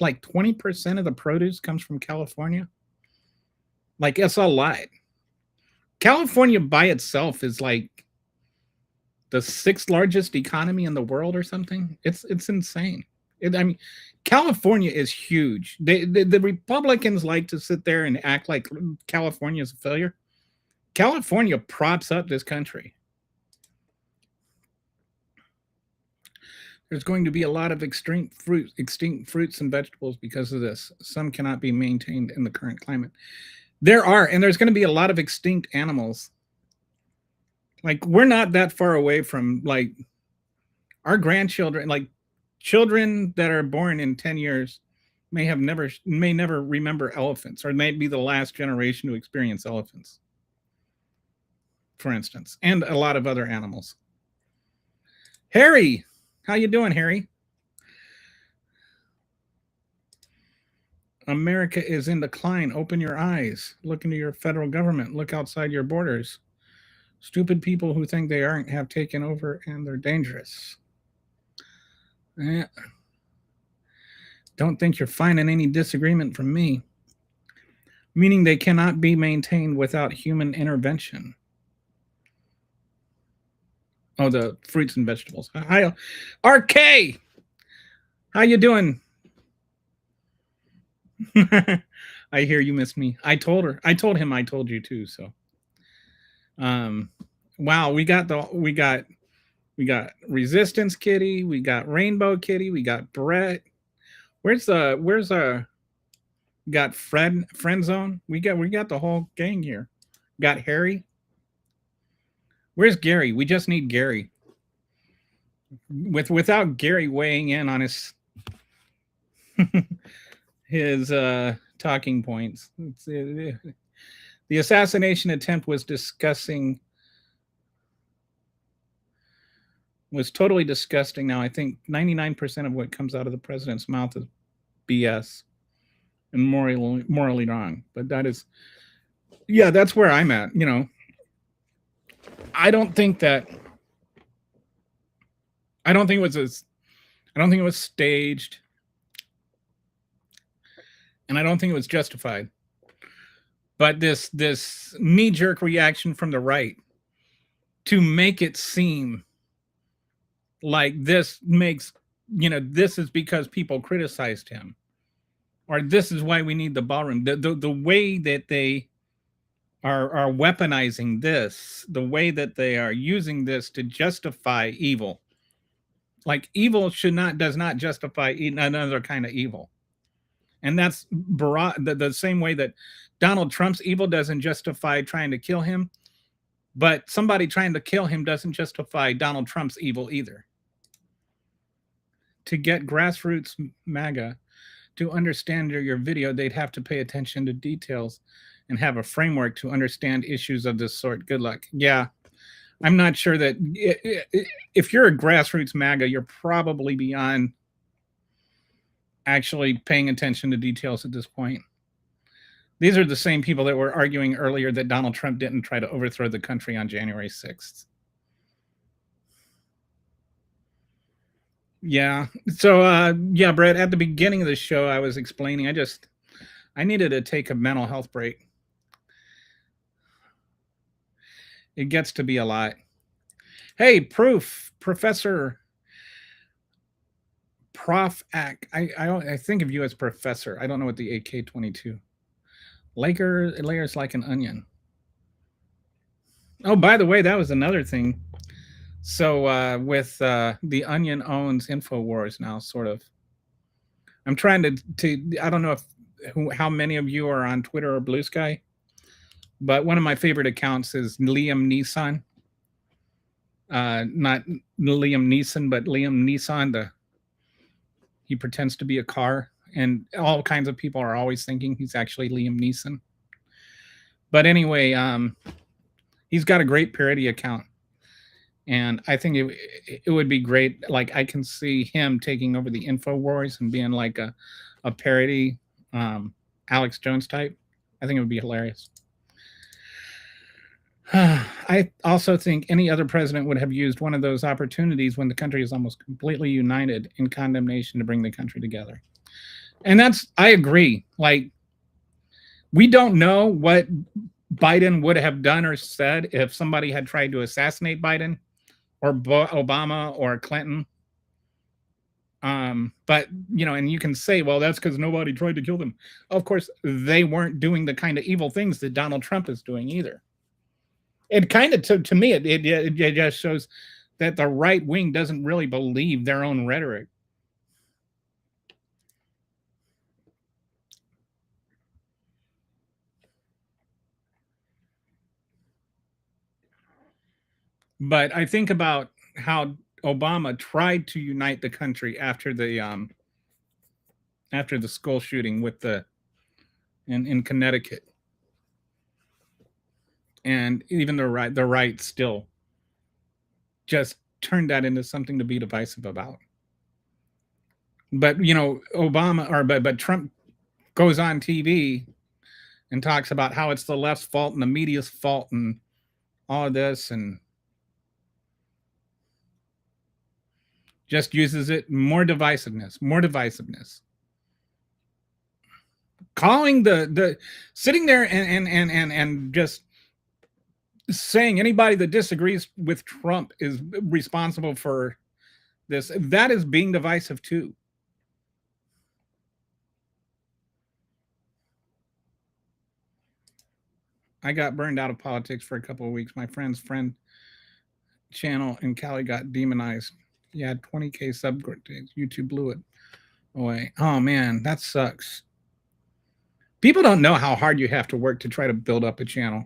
like 20% of the produce comes from California. Like, it's a lot. California by itself is like the 6th largest economy in the world or something. It's insane. I mean, California is huge. The Republicans like to sit there and act like California is a failure. California props up this country. There's going to be a lot of extinct fruits and vegetables because of this. Some cannot be maintained in the current climate. There's going to be a lot of extinct animals. Like, we're not that far away from, like, our grandchildren, like children that are born in 10 years may never remember elephants, or may be the last generation to experience elephants, for instance, and a lot of other animals. Harry, how you doing, Harry? America is in decline. Open your eyes. Look into your federal government. Look outside your borders. Stupid people who think they aren't have taken over, and they're dangerous. Don't think you're finding any disagreement from me. Meaning they cannot be maintained without human intervention. Oh, the fruits and vegetables. Hi, RK. How you doing? I hear you missed me. I told him I told you too. So, wow, we got Resistance Kitty, we got Rainbow Kitty, we got Brett. Where's got Friend Zone? We got the whole gang here. Got Harry. Where's Gary? We just need Gary. Without Gary weighing in on his his talking points. The assassination attempt was totally disgusting. Now, I think 99% of what comes out of the president's mouth is BS and morally wrong. But that's where I'm at. You know, I don't think it was staged, and I don't think it was justified. But this knee-jerk reaction from the right to make it seem like this is because people criticized him, or this is why we need the ballroom. The way that they are weaponizing this, the way that they are using this to justify evil. Like, evil does not justify another kind of evil. And that's the same way that Donald Trump's evil doesn't justify trying to kill him, but somebody trying to kill him doesn't justify Donald Trump's evil either. To get grassroots MAGA to understand your video, they'd have to pay attention to details and have a framework to understand issues of this sort. Good luck. Yeah, I'm not sure that if you're a grassroots MAGA, you're probably beyond actually paying attention to details at this point. These are the same people that were arguing earlier that Donald Trump didn't try to overthrow the country on January 6th. Yeah. So, Brett, at the beginning of the show, I was explaining, I needed to take a mental health break. It gets to be a lot. Hey, Professor Prof Ack. I think of you as Professor. I don't know what the AK-22. Layers like an onion. Oh, by the way, that was another thing. So with the Onion owns InfoWars now, sort of. I'm trying to I don't know how many of you are on Twitter or Blue Sky, but one of my favorite accounts is Liam Neeson. Not Liam Neeson, but Liam Neeson. He pretends to be a car, and all kinds of people are always thinking he's actually Liam Neeson. But anyway, he's got a great parody account. And I think it would be great. Like, I can see him taking over the InfoWars and being like a parody Alex Jones type. I think it would be hilarious. I also think any other president would have used one of those opportunities when the country is almost completely united in condemnation to bring the country together. And I agree. Like, we don't know what Biden would have done or said if somebody had tried to assassinate Biden or Obama or Clinton. But and you can say, well, that's because nobody tried to kill them. Of course, they weren't doing the kind of evil things that Donald Trump is doing either. It kind of, to me, it just shows that the right wing doesn't really believe their own rhetoric. But I think about how Obama tried to unite the country after the school shooting in Connecticut, and even the right still just turned that into something to be divisive about. But but Trump goes on TV and talks about how it's the left's fault and the media's fault and all of this, and just uses it more divisiveness. Calling the sitting there and just saying anybody that disagrees with Trump is responsible for this. That is being divisive too. I got burned out of politics for a couple of weeks. My friend's friend channel in Cali got demonized. He had 20K subscribers. YouTube blew it away. Oh man, that sucks. People don't know how hard you have to work to try to build up a channel.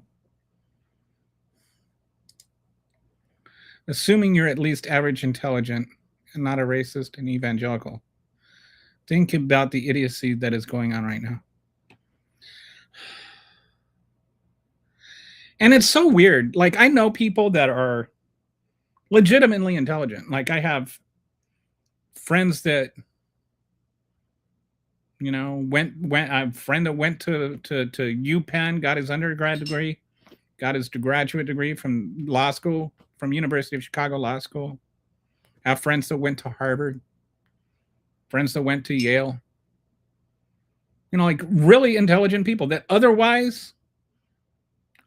Assuming you're at least average intelligent and not a racist and evangelical, think about the idiocy that is going on right now. And it's so weird. Like, I know people that are legitimately intelligent. Like, I have friends that went a friend that went to UPenn, got his undergrad degree, got his graduate degree from law school, from University of Chicago Law School. I have friends that went to Harvard, friends that went to Yale. Like really intelligent people that otherwise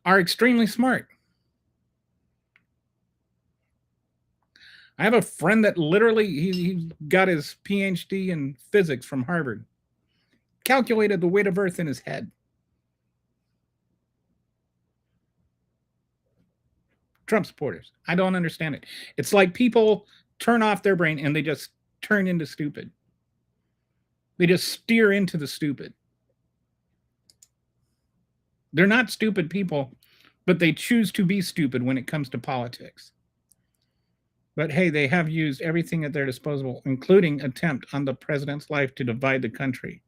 are extremely smart. I have a friend that literally he got his PhD in physics from Harvard. Calculated the weight of Earth in his head. Trump supporters. I don't understand it. It's like people turn off their brain and they just turn into stupid. They just steer into the stupid. They're not stupid people, but they choose to be stupid when it comes to politics. But hey, they have used everything at their disposal, including attempt on the president's life to divide the country.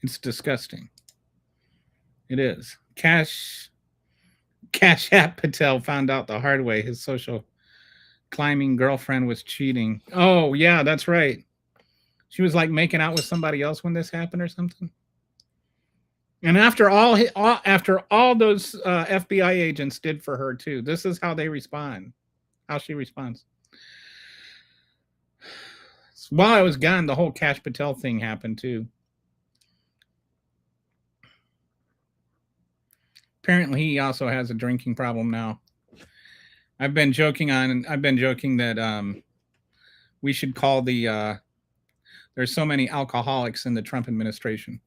It's disgusting. It is. Cash App Patel found out the hard way his social climbing girlfriend was cheating. Oh, yeah, that's right. She was like making out with somebody else when this happened or something. And after all those FBI agents did for her too, this is how they respond, how she responds. While I was gone, the whole Cash Patel thing happened too. Apparently, he also has a drinking problem now. I've been joking that we should call there's so many alcoholics in the Trump administration.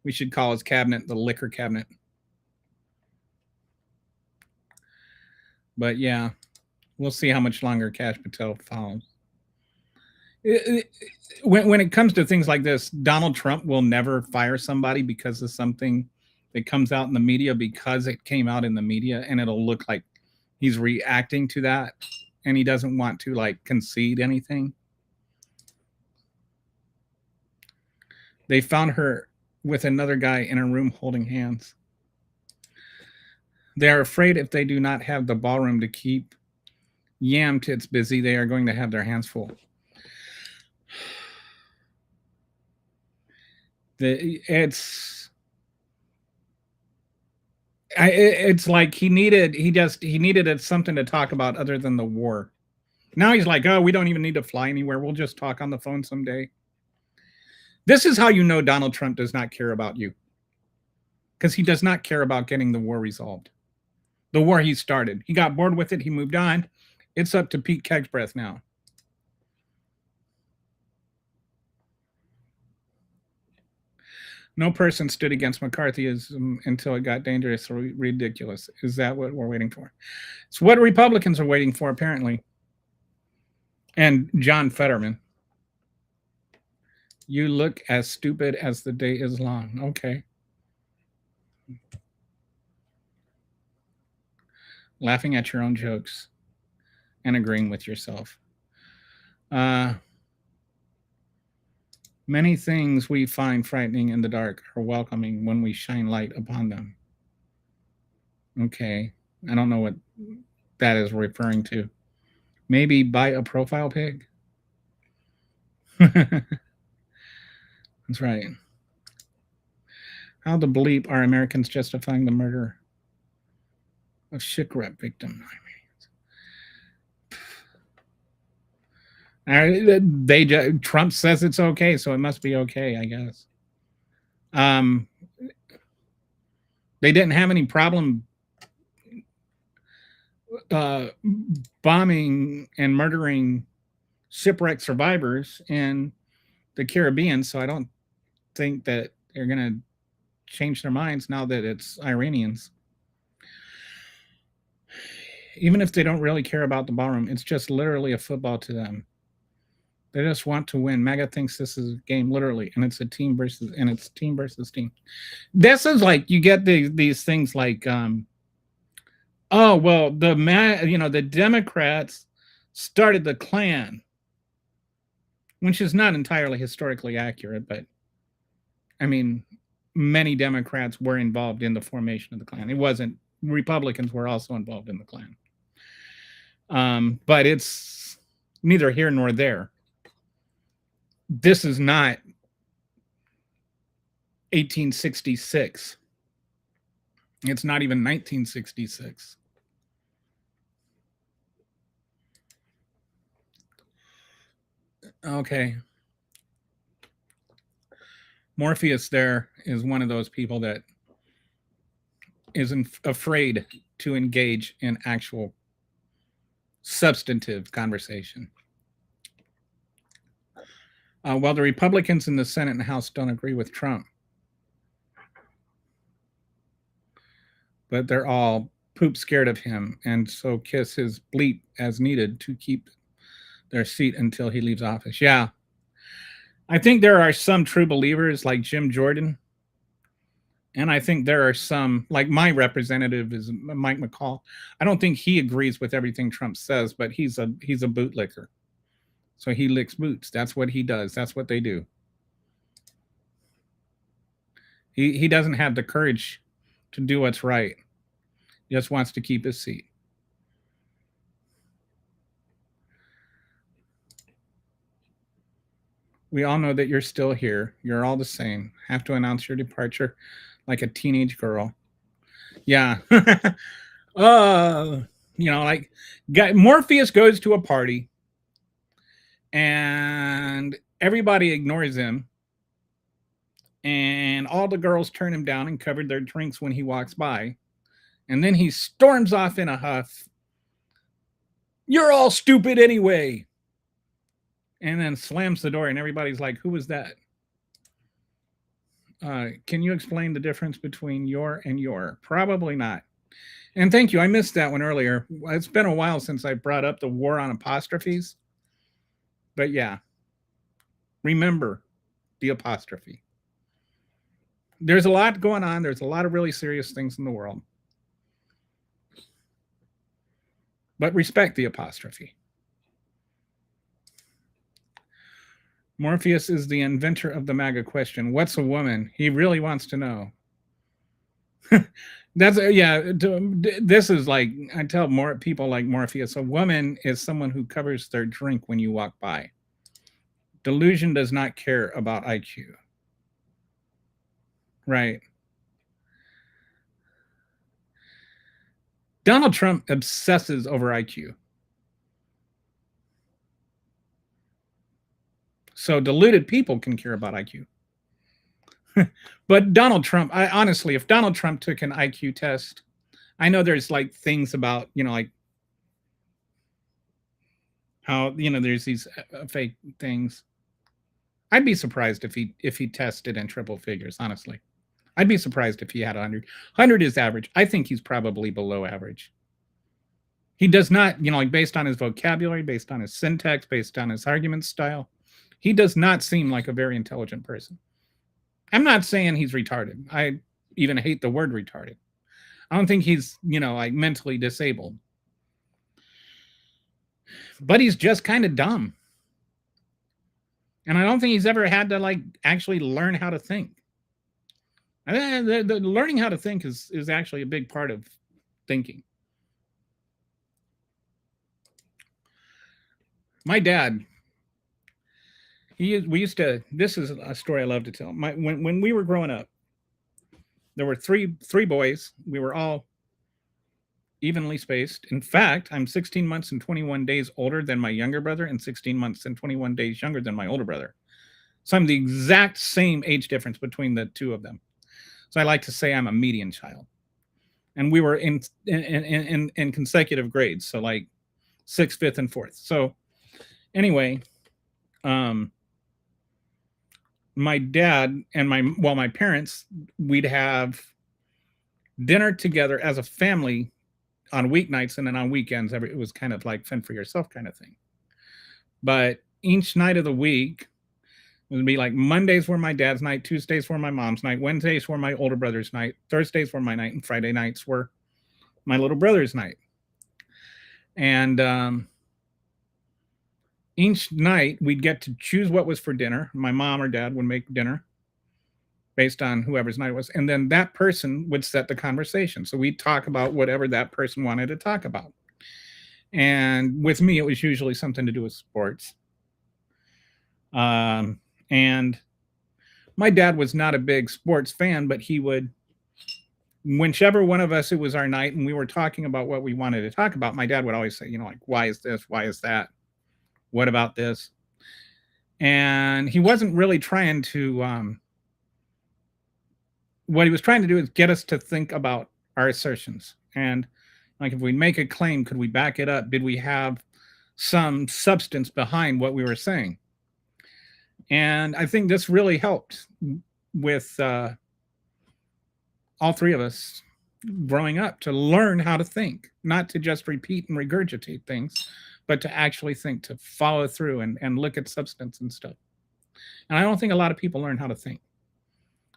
We should call his cabinet the liquor cabinet. But yeah, we'll see how much longer Cash Patel follows. When it comes to things like this, Donald Trump will never fire somebody because of something that comes out in the media, because it came out in the media, and it'll look like he's reacting to that and he doesn't want to like concede anything. They found her with another guy in a room holding hands. They are afraid if they do not have the ballroom to keep Yam Tits busy, they are going to have their hands full. It's like he needed something to talk about other than the war. Now he's like, oh, we don't even need to fly anywhere. We'll just talk on the phone someday. This is how you know Donald Trump does not care about you. Because he does not care about getting the war resolved. The war he started. He got bored with it. He moved on. It's up to Pete Kegsbreath now. No person stood against McCarthyism until it got dangerously ridiculous. Is that what we're waiting for? It's what Republicans are waiting for, apparently. And John Fetterman. You look as stupid as the day is long. Okay. Laughing at your own jokes and agreeing with yourself. Many things we find frightening in the dark are welcoming when we shine light upon them. Okay. I don't know what that is referring to. Maybe buy a profile pic? That's right. How the bleep are Americans justifying the murder of shipwreck victim? Trump says it's okay, so it must be okay, I guess. They didn't have any problem bombing and murdering shipwreck survivors in the Caribbean, so I don't think that they're going to change their minds now that it's Iranians. Even if they don't really care about the ballroom, it's just literally a football to them. They just want to win. MAGA thinks this is a game, literally, and it's a team versus team. This is like you get these things like, oh well, the Democrats started the Klan, which is not entirely historically accurate, but I mean, many Democrats were involved in the formation of the Klan. It wasn't Republicans were also involved in the Klan, but it's neither here nor there. This is not 1866. It's not even 1966. Okay. Morpheus there is one of those people that isn't afraid to engage in actual substantive conversation. While the Republicans in the Senate and House don't agree with Trump, but they're all poop scared of him, and so kiss his bleep as needed to keep their seat until he leaves office. Yeah. I think there are some true believers like Jim Jordan, and I think there are some, like my representative is Mike McCall. I don't think he agrees with everything Trump says, but he's a bootlicker. So he licks boots. That's what he does. That's what they do. He doesn't have the courage to do what's right. He just wants to keep his seat. We all know that you're still here. You're all the same. Have to announce your departure like a teenage girl. Yeah. Like Morpheus goes to a party and everybody ignores him. And all the girls turn him down and covered their drinks when he walks by. And then he storms off in a huff. You're all stupid anyway. And then slams the door and everybody's like, who was that? Can you explain the difference between your and your? Probably not. And thank you. I missed that one earlier. It's been a while since I brought up the war on apostrophes. But yeah, remember the apostrophe. There's a lot going on. There's a lot of really serious things in the world. But respect the apostrophe. Morpheus is the inventor of the MAGA question. What's a woman? He really wants to know. This is like, I tell more people like Morpheus, a woman is someone who covers their drink when you walk by. Delusion does not care about IQ. Right. Donald Trump obsesses over IQ. So deluded people can care about IQ. But Donald Trump, honestly, if Donald Trump took an IQ test, I know there's like things about, like how there's these fake things. I'd be surprised if he tested in triple figures. Honestly, I'd be surprised if he had 100. 100 is average. I think he's probably below average. He does not, like based on his vocabulary, based on his syntax, based on his argument style, he does not seem like a very intelligent person. I'm not saying he's retarded. I even hate the word retarded. I don't think he's, like mentally disabled. But he's just kind of dumb. And I don't think he's ever had to like actually learn how to think. The learning how to think is actually a big part of thinking. My dad, we used to. This is a story I love to tell. When we were growing up, there were three boys. We were all evenly spaced. In fact, I'm 16 months and 21 days older than my younger brother, and 16 months and 21 days younger than my older brother. So I'm the exact same age difference between the two of them. So I like to say I'm a median child. And we were in consecutive grades, so like 6th, 5th, and 4th. So anyway, my dad and my parents, we'd have dinner together as a family on weeknights, and then on weekends, it was kind of like fend for yourself kind of thing. But each night of the week, it would be like Mondays were my dad's night, Tuesdays were my mom's night, Wednesdays were my older brother's night, Thursdays were my night, and Friday nights were my little brother's night. And each night we'd get to choose what was for dinner. My mom or dad would make dinner based on whoever's night it was. And then that person would set the conversation. So we'd talk about whatever that person wanted to talk about. And with me, it was usually something to do with sports. And my dad was not a big sports fan, but he would, whichever one of us, it was our night and we were talking about what we wanted to talk about, my dad would always say, like, why is this? Why is that? What about this? And he wasn't really trying to, what he was trying to do is get us to think about our assertions. And like, if we make a claim, could we back it up? Did we have some substance behind what we were saying? And I think this really helped with all three of us growing up to learn how to think, not to just repeat and regurgitate things, but to actually think, to follow through and look at substance and stuff. And I don't think a lot of people learn how to think.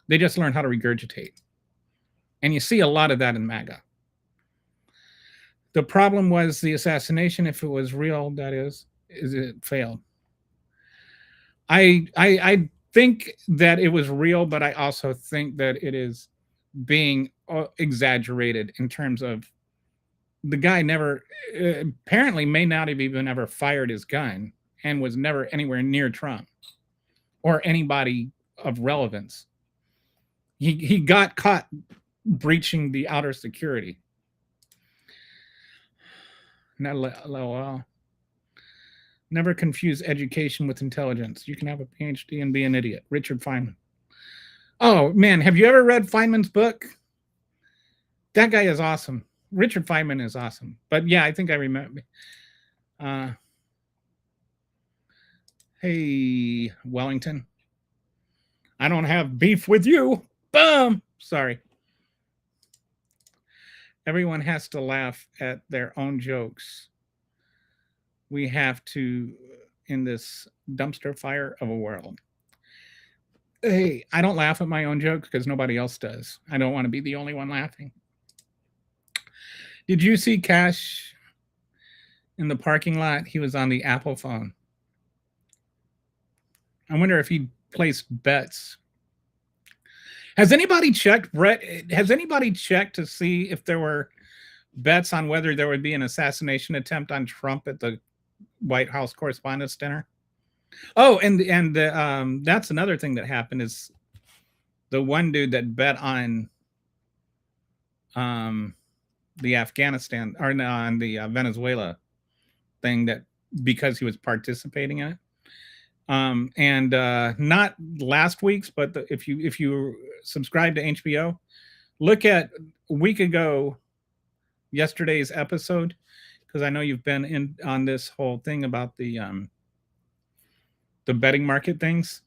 They just learn how to regurgitate. And you see a lot of that in MAGA. The problem was the assassination, if it was real, that is it failed. I think that it was real, but I also think that it is being exaggerated in terms of the guy never, apparently may not have even ever fired his gun and was never anywhere near Trump or anybody of relevance. He got caught breaching the outer security. Never confuse education with intelligence. You can have a PhD and be an idiot. Richard Feynman. Oh, man, have you ever read Feynman's book? That guy is awesome. Richard Feynman is awesome. But yeah, I think I remember. Hey, Wellington. I don't have beef with you. Boom. Sorry. Everyone has to laugh at their own jokes. We have to, in this dumpster fire of a world. Hey, I don't laugh at my own jokes because nobody else does. I don't want to be the only one laughing. Did you see Cash in the parking lot? He was on the Apple phone. I wonder if he placed bets. Has anybody checked, Brett? Has anybody checked to see if there were bets on whether there would be an assassination attempt on Trump at the White House Correspondence Dinner? Oh, and that's another thing that happened is the one dude that bet on the Afghanistan or on the Venezuela thing, that because he was participating in it. And not last week's, but if you subscribe to HBO, look at a week ago, yesterday's episode, because I know you've been in on this whole thing about the betting market things.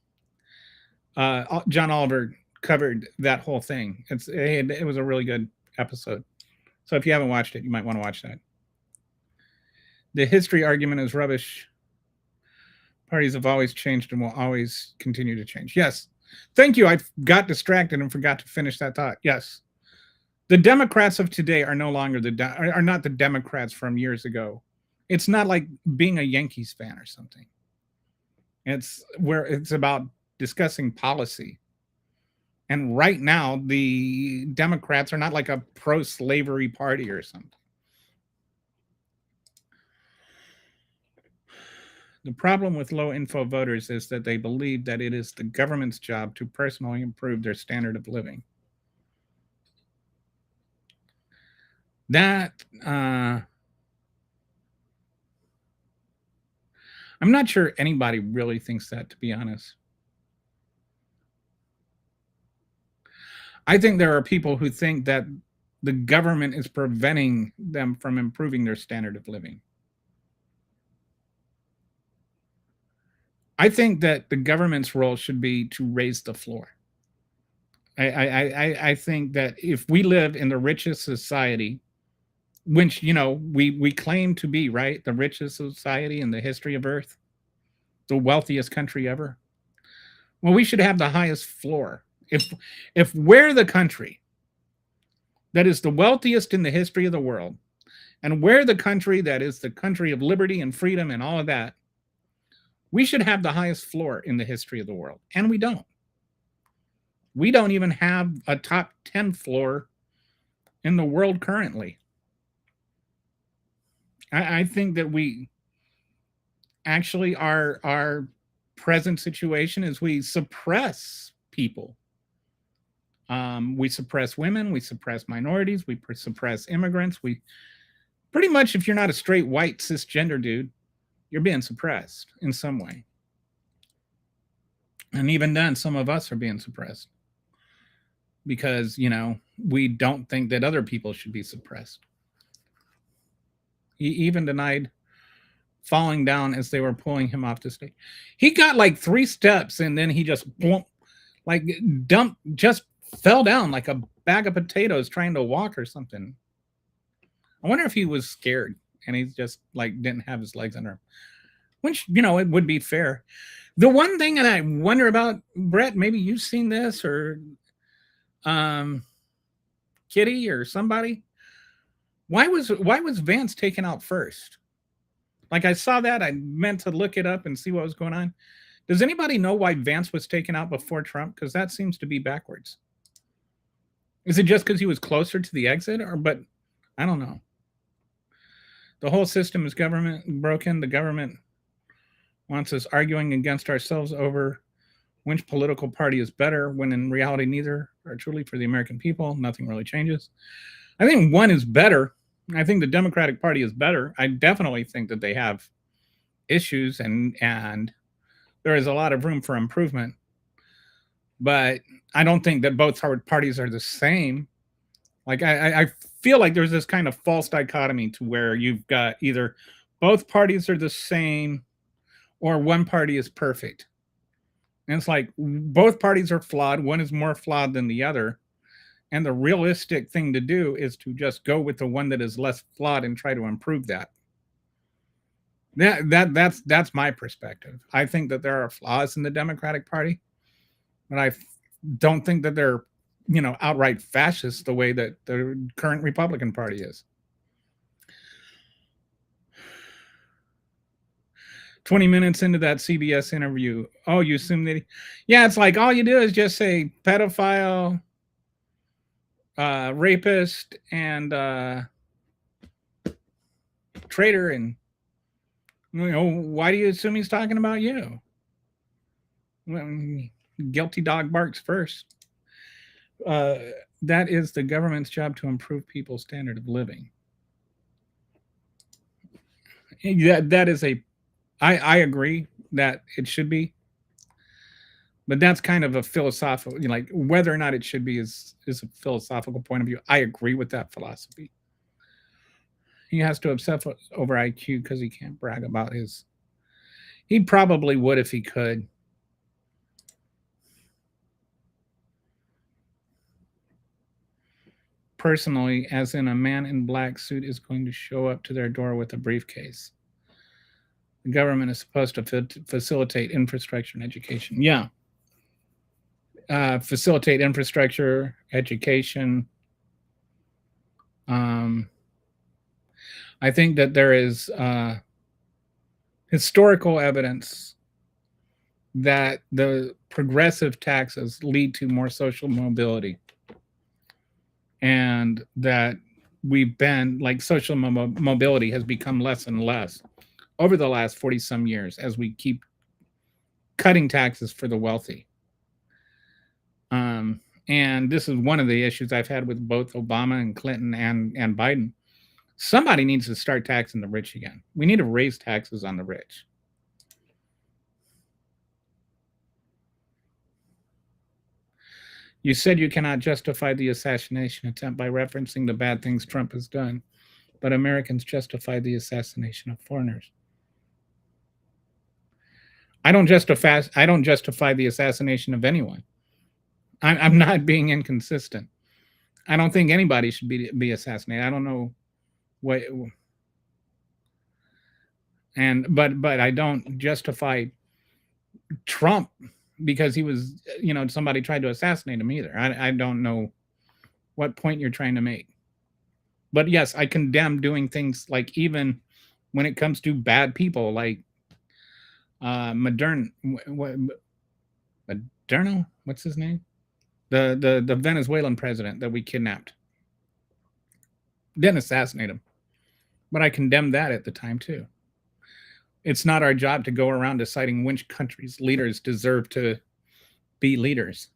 John Oliver covered that whole thing. It was a really good episode. So if you haven't watched it, you might want to watch that. The history argument is rubbish. Parties have always changed and will always continue to change. Yes. Thank you. I got distracted and forgot to finish that thought. Yes. The Democrats of today are no longer are not the Democrats from years ago. It's not like being a Yankees fan or something. It's about discussing policy. And right now, the Democrats are not like a pro-slavery party or something. The problem with low info voters is that they believe that it is the government's job to personally improve their standard of living. That I'm not sure anybody really thinks that, to be honest. I think there are people who think that the government is preventing them from improving their standard of living. I think that the government's role should be to raise the floor. I think that if we live in the richest society, which we claim to be, right, the richest society in the history of Earth, the wealthiest country ever, well, we should have the highest floor. If we're the country that is the wealthiest in the history of the world, and we're the country that is the country of liberty and freedom and all of that, we should have the highest floor in the history of the world. And we don't. We don't even have a top 10 floor in the world currently. I think that we actually, our present situation is we suppress people. We suppress women, we suppress minorities, we suppress immigrants. We pretty much, if you're not a straight white cisgender dude, you're being suppressed in some way. And even then, some of us are being suppressed because, we don't think that other people should be suppressed. He even denied falling down as they were pulling him off the stage. He got like 3 steps and then he just just fell down like a bag of potatoes trying to walk or something. I wonder if he was scared and he just didn't have his legs under him, which, it would be fair. The one thing that I wonder about, Brett, maybe you've seen this, or Kitty or somebody, why was Vance taken out first? I saw that, I meant to look it up and see what was going on. Does anybody know why Vance was taken out before Trump? Because that seems to be backwards. Is it just because he was closer to the exit, but I don't know. The whole system is government broken. The government wants us arguing against ourselves over which political party is better, when in reality neither are truly for the American people. Nothing really changes. I think one is better. I think the Democratic Party is better. I definitely think that they have issues and there is a lot of room for improvement. But I don't think that both parties are the same. I feel like there's this kind of false dichotomy to where you've got either both parties are the same or one party is perfect. And it's like both parties are flawed. One is more flawed than the other. And the realistic thing to do is to just go with the one that is less flawed and try to improve that. That's my perspective. I think that there are flaws in the Democratic Party, but I don't think that they're, outright fascist the way that the current Republican Party is. 20 minutes into that CBS interview, oh, you assume that it's like all you do is just say pedophile, rapist, and traitor, and why do you assume he's talking about you? Well, guilty dog barks first. That is the government's job to improve people's standard of living. That is I agree that it should be, but that's kind of a philosophical, whether or not it should be is a philosophical point of view. I agree with that philosophy. He has to obsess over IQ because he can't brag about his. He probably would if he could. Personally, as in a man in black suit is going to show up to their door with a briefcase. The government is supposed to facilitate infrastructure and education. Yeah. Facilitate infrastructure, education. I think that there is historical evidence that the progressive taxes lead to more social mobility, and that we've been like social mobility has become less and less over the last 40 some years as we keep cutting taxes for the wealthy. And this is one of the issues I've had with both Obama and Clinton and Biden. Somebody needs to start taxing the rich again. We need to raise taxes on the rich. You said you cannot justify the assassination attempt by referencing the bad things Trump has done, but Americans justify the assassination of foreigners. I don't justify the assassination of anyone. I'm not being inconsistent. I don't think anybody should be assassinated. I don't know what, but I don't justify Trump because he was, somebody tried to assassinate him either. I don't know what point you're trying to make. But yes, I condemn doing things like, even when it comes to bad people like Moderno, what's his name? The Venezuelan president that we kidnapped. Didn't assassinate him, but I condemned that at the time too. It's not our job to go around deciding which countries' leaders deserve to be leaders,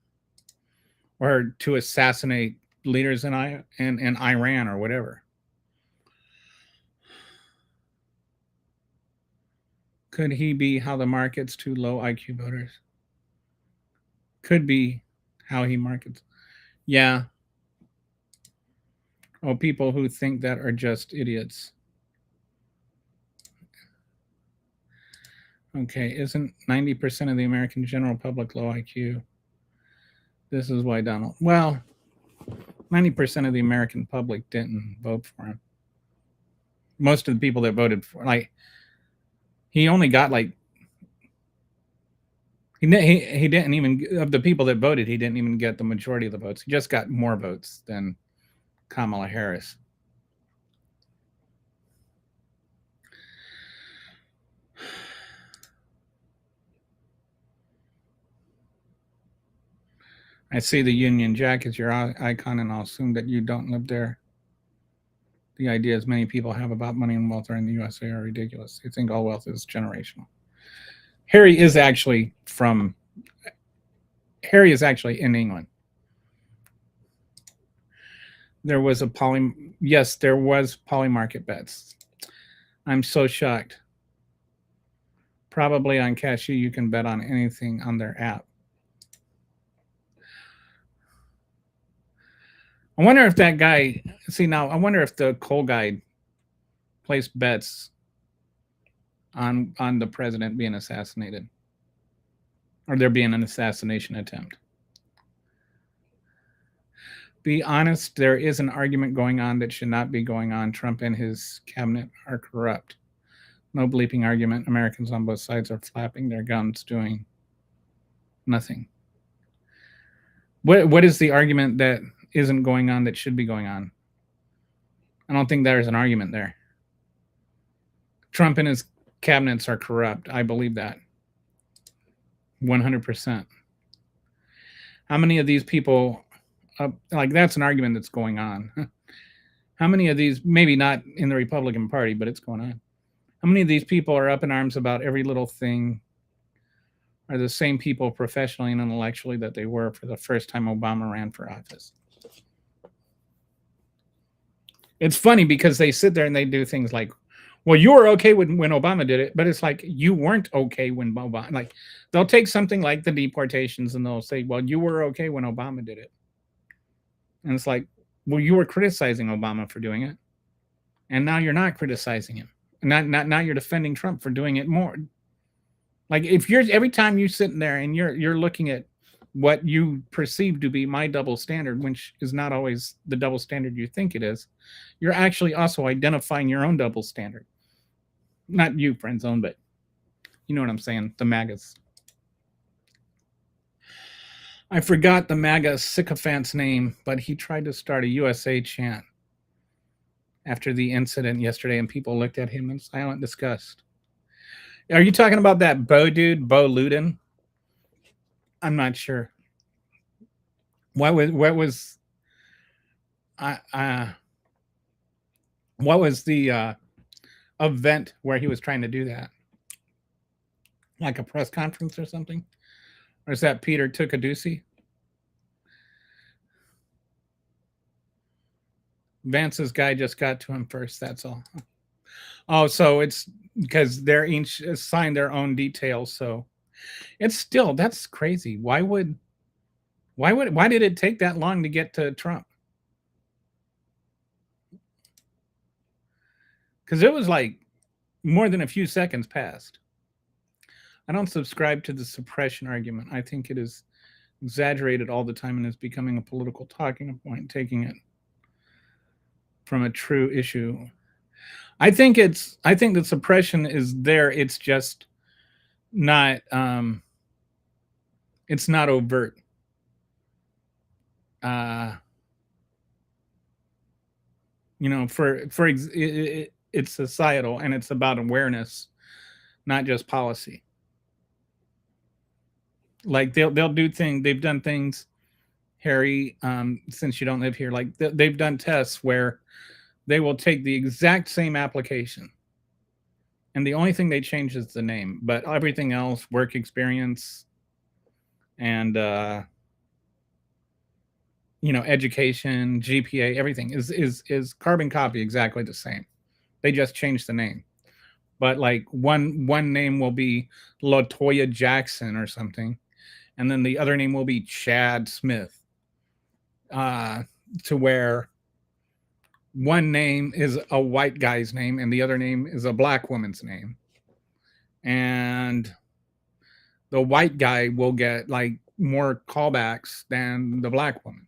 or to assassinate leaders in Iran or whatever. Could he be how the market's too low IQ voters? Could be how he markets. Yeah. Oh, people who think that are just idiots. Okay, isn't 90% of the American general public low IQ? This is why Donald. Well, 90% of the American public didn't vote for him. Most of the people that voted for, he only got he didn't even, of the people that voted, he didn't even get the majority of the votes. He just got more votes than Kamala Harris. I see the Union Jack as your icon, and I'll assume that you don't live there. The ideas many people have about money and wealth in the USA are ridiculous. They think all wealth is generational. Harry is actually in England. There was there was poly market bets. I'm so shocked. Probably on Cashew, you can bet on anything on their app. I wonder if that guy, I wonder if the coal guy placed bets on the president being assassinated, or there being an assassination attempt. Be honest, there is an argument going on that should not be going on. Trump and his cabinet are corrupt. No bleeping argument. Americans on both sides are flapping their gums, doing nothing. What is the argument that isn't going on that should be going on? I don't think there's an argument there. Trump and his cabinets are corrupt. I believe that 100%. How many of these people, that's an argument that's going on. How many of these, maybe not in the Republican Party, but it's going on. How many of these people are up in arms about every little thing, are the same people professionally and intellectually that they were for the first time Obama ran for office? It's funny because they sit there and they do things like, well, you were okay when Obama did it, but it's like, you weren't okay when Obama, they'll take something like the deportations and they'll say, well, you were okay when Obama did it. And it's like, well, you were criticizing Obama for doing it. and now you're not criticizing him. Not now you're defending Trump for doing it more. Like if you're every time you're sitting there and you're looking at what you perceive to be my double standard, which is not always the double standard you think it is, you're actually also identifying your own double standard. Not you, friend zone, but you know what I'm saying, the MAGAs. I forgot the MAGA sycophant's name, but he tried to start a USA chant after the incident yesterday, and people looked at him in silent disgust. Are you talking about that Bo dude, Bo Ludin? I'm not sure. What was the event where he was trying to do that? Like a press conference or something? Or is that Peter Tukadusi? Vance's guy just got to him first, that's all. Oh, so it's because they're each assigned their own details, so it's still, that's crazy. Why did it take that long to get to Trump? Because it was like more than a few seconds passed. I don't subscribe to the suppression argument. I think it is exaggerated all the time and is becoming a political talking point, taking it from a true issue. I think the suppression is there. It's just not it's not overt. You know, it's societal and it's about awareness, not just policy. Like they'll do things. They've done things, Harry. Since you don't live here, like they've done tests where they will take the exact same application, and the only thing they change is the name, but everything else, work experience, and education, GPA, everything is carbon copy exactly the same. They just changed the name. But like one name will be LaToya Jackson or something, and then the other name will be Chad Smith. To where one name is a white guy's name and the other name is a black woman's name. And the white guy will get like more callbacks than the black woman.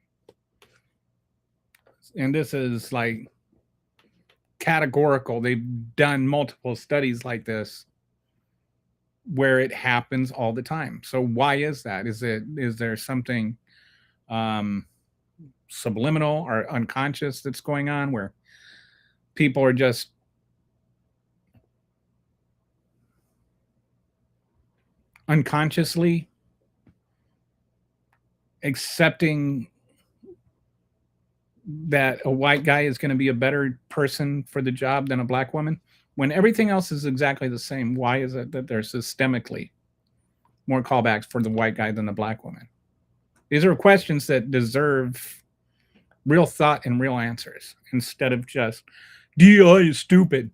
And this is like categorical. They've done multiple studies like this where it happens all the time. So why is that? Is there something subliminal or unconscious that's going on where people are just unconsciously accepting that a white guy is going to be a better person for the job than a black woman when everything else is exactly the same? Why is it that there's systemically more callbacks for the white guy than the black woman? These are questions that deserve real thought and real answers instead of just DEI is stupid.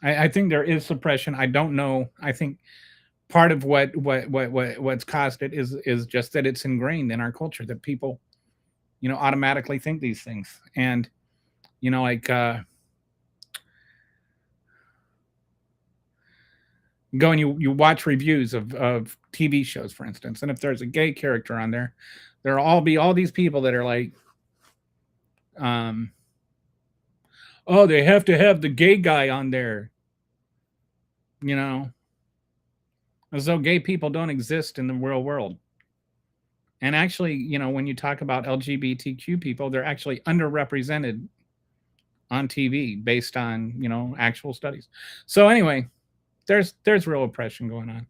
I think there is suppression. I don't know. I think part of what's caused it is just that it's ingrained in our culture that people automatically think these things. And go and you watch reviews of TV shows, for instance, and if there's a gay character on there, there'll all be all these people that are like, oh, they have to have the gay guy on there, as though gay people don't exist in the real world. And actually, when you talk about LGBTQ people, they're actually underrepresented on TV based on, actual studies. So anyway, there's real oppression going on.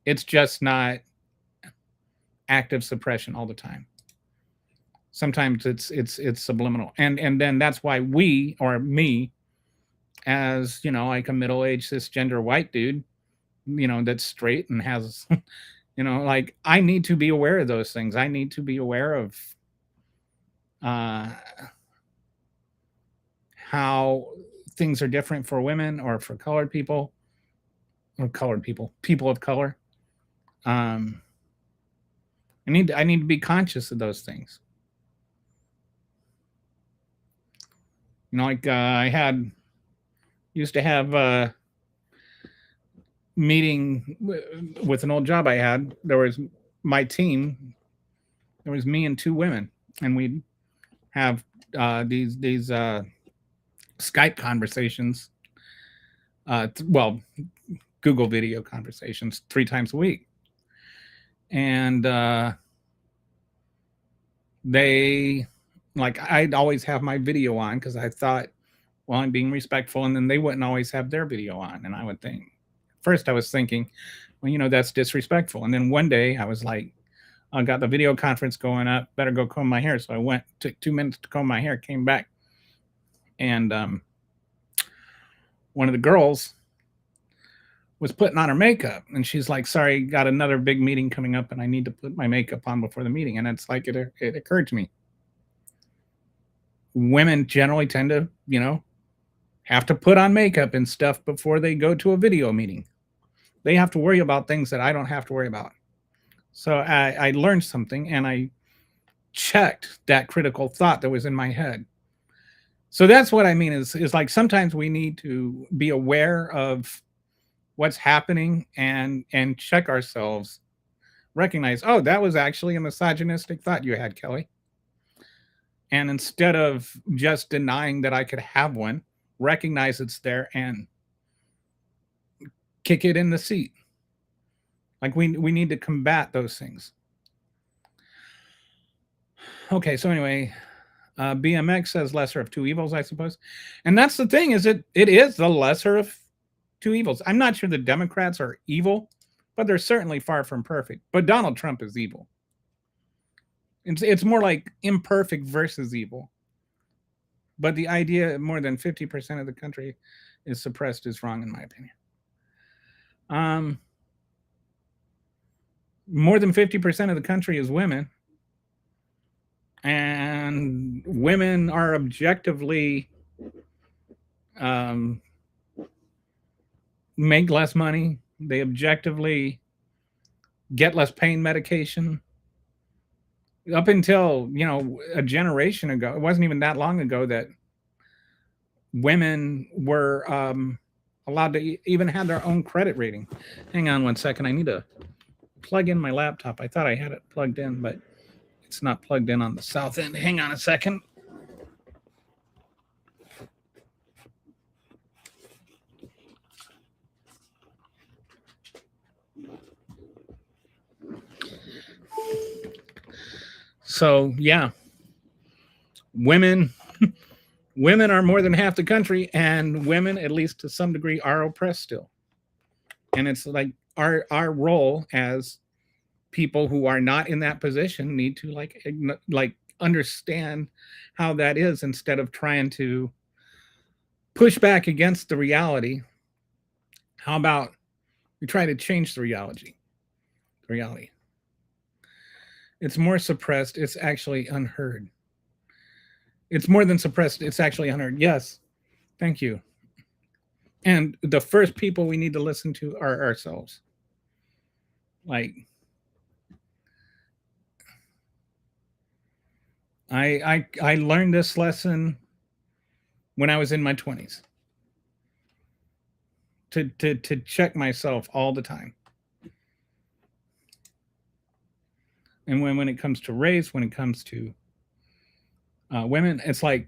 It's just not active suppression all the time. Sometimes it's subliminal. And then that's why we, or me, as, like a middle-aged cisgender white dude, that's straight and has like I need to be aware of those things. I need to be aware of how things are different for women or for colored people or people of color. I need to be conscious of those things. Like I used to have a meeting with an old job I had. There was my team. There was me and two women, and we'd have these Skype conversations. Well, Google video conversations 3 times a week, and they I'd always have my video on because I thought, well, I'm being respectful, and then they wouldn't always have their video on, and I would think. First, I was thinking, well, that's disrespectful, and then one day I was like, I got the video conference going up. Better go comb my hair. So I went, took 2 minutes to comb my hair, came back, and one of the girls was putting on her makeup, and she's like, "Sorry, got another big meeting coming up, and I need to put my makeup on before the meeting." And it's like it occurred to me, women generally tend to, have to put on makeup and stuff before they go to a video meeting. They have to worry about things that I don't have to worry about. So I learned something, and I checked that critical thought that was in my head. So that's what I mean is like sometimes we need to be aware of what's happening and check ourselves, recognize, oh, that was actually a misogynistic thought you had, Kelly. And instead of just denying that I could have one, recognize it's there and kick it in the seat. Like we need to combat those things. Okay, so anyway, BMX says lesser of two evils, I suppose. And that's the thing, is it is the lesser of two evils. I'm not sure the Democrats are evil, but they're certainly far from perfect. But Donald Trump is evil. It's more like imperfect versus evil. But the idea more than 50% of the country is suppressed is wrong, in my opinion. More than 50% of the country is women. And women are objectively make less money. They objectively get less pain medication. Up until, a generation ago, it wasn't even that long ago that women were allowed to even have their own credit rating. Hang on one second. I need to plug in my laptop. I thought I had it plugged in, but it's not plugged in on the south end. Hang on a second. So, yeah, women are more than half the country, and women, at least to some degree, are oppressed still. And it's like our role as people who are not in that position need to like understand how that is, instead of trying to push back against the reality. How about we try to change the reality? It's more suppressed. It's actually unheard. It's more than suppressed. It's actually unheard. Yes. Thank you. And the first people we need to listen to are ourselves. Like, I learned this lesson when I was in my 20s. To check myself all the time. And when it comes to race, when it comes to women, it's like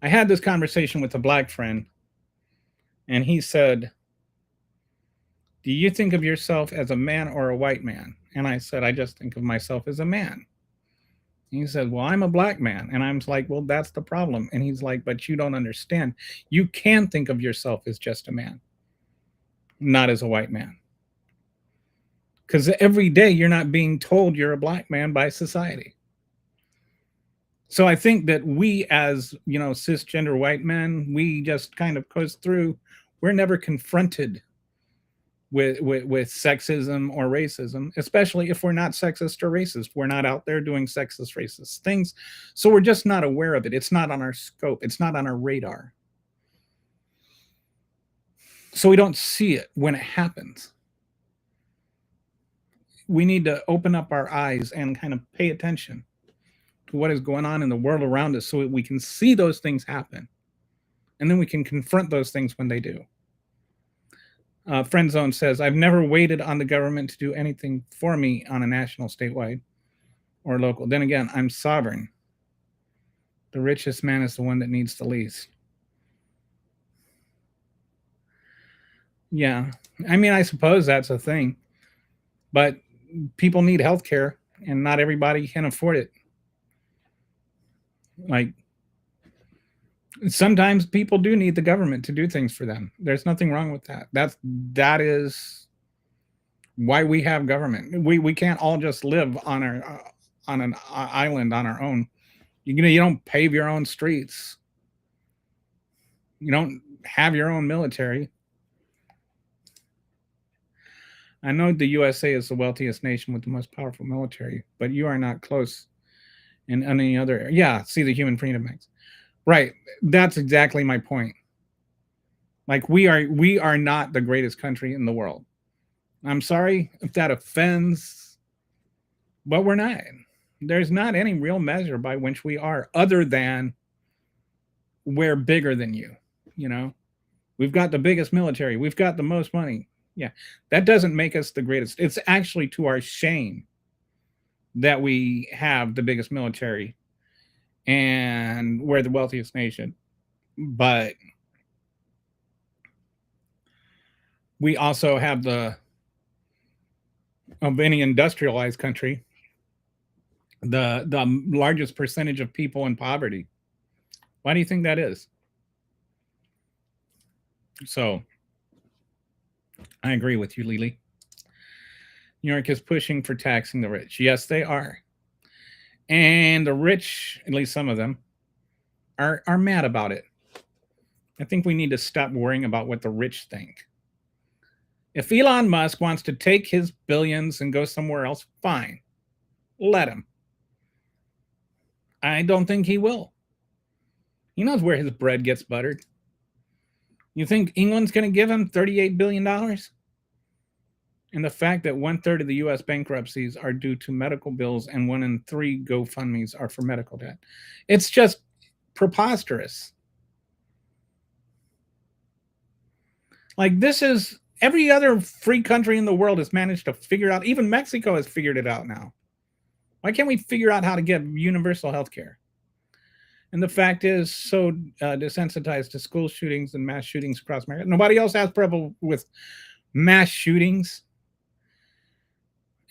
I had this conversation with a black friend, and he said, "Do you think of yourself as a man or a white man?" And I said, "I just think of myself as a man." He said, "Well, I'm a black man." And I'm like, "Well, that's the problem." And he's like, "But you don't understand. You can think of yourself as just a man, not as a white man. Because every day you're not being told you're a black man by society." So I think that we, as cisgender white men, we just kind of coast through. We're never confronted with sexism or racism, especially if we're not sexist or racist. We're not out there doing sexist, racist things. So we're just not aware of it. It's not on our scope. It's not on our radar. So we don't see it when it happens. We need to open up our eyes and kind of pay attention. to what is going on in the world around us so that we can see those things happen. And then we can confront those things when they do. Friend Zone says, I've never waited on the government to do anything for me on a national, statewide, or local. Then again, I'm sovereign. The richest man is the one that needs the least. Yeah. I mean, I suppose that's a thing. But people need health care, and not everybody can afford it. Like, sometimes people do need the government to do things for them. There's nothing wrong with that. That is why we have government. We can't all just live on an island on our own. You don't pave your own streets. You don't have your own military. I know the USA is the wealthiest nation with the most powerful military, but you are not close in any other area. Yeah, see the Human Freedom Act. Right. That's exactly my point. Like, we are not the greatest country in the world. I'm sorry if that offends, but we're not. There's not any real measure by which we are, other than we're bigger than you. You know, we've got the biggest military. We've got the most money. Yeah, that doesn't make us the greatest. It's actually to our shame that we have the biggest military and we're the wealthiest nation. But we also have of any industrialized country, the largest percentage of people in poverty. Why do you think that is? So I agree with you, Lily. New York is pushing for taxing the rich. Yes, they are. And the rich, at least some of them, are mad about it. I think we need to stop worrying about what the rich think. If Elon Musk wants to take his billions and go somewhere else, fine. Let him. I don't think he will. He knows where his bread gets buttered. You think England's going to give him $38 billion? And the fact that 1/3 of the U.S. bankruptcies are due to medical bills and 1 in 3 GoFundMes are for medical debt. It's just preposterous. Like, this is, every other free country in the world has managed to figure out, even Mexico has figured it out now. Why can't we figure out how to get universal health care? And the fact is, so desensitized to school shootings and mass shootings across America. Nobody else has trouble with mass shootings.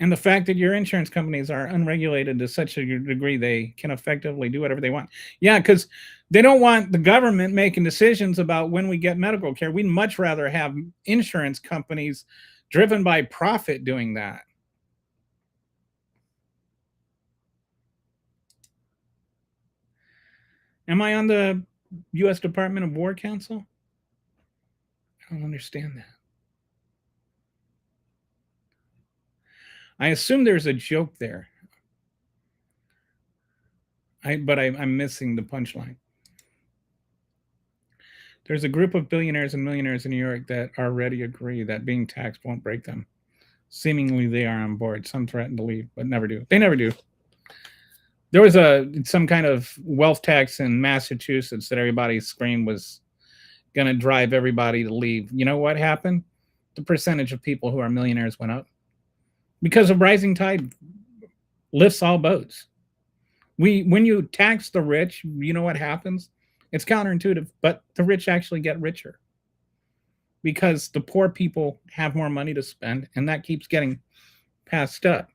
And the fact that your insurance companies are unregulated to such a degree they can effectively do whatever they want. Yeah, because they don't want the government making decisions about when we get medical care. We'd much rather have insurance companies driven by profit doing that. Am I on the U.S. Department of War Council? I don't understand that. I assume there's a joke there. But I'm missing the punchline. There's a group of billionaires and millionaires in New York that already agree that being taxed won't break them. Seemingly, they are on board. Some threaten to leave, but never do. They never do. There was some kind of wealth tax in Massachusetts that everybody screamed was going to drive everybody to leave. You know what happened? The percentage of people who are millionaires went up. Because a rising tide lifts all boats. When you tax the rich, you know what happens? It's counterintuitive, but the rich actually get richer. Because the poor people have more money to spend, and that keeps getting passed up.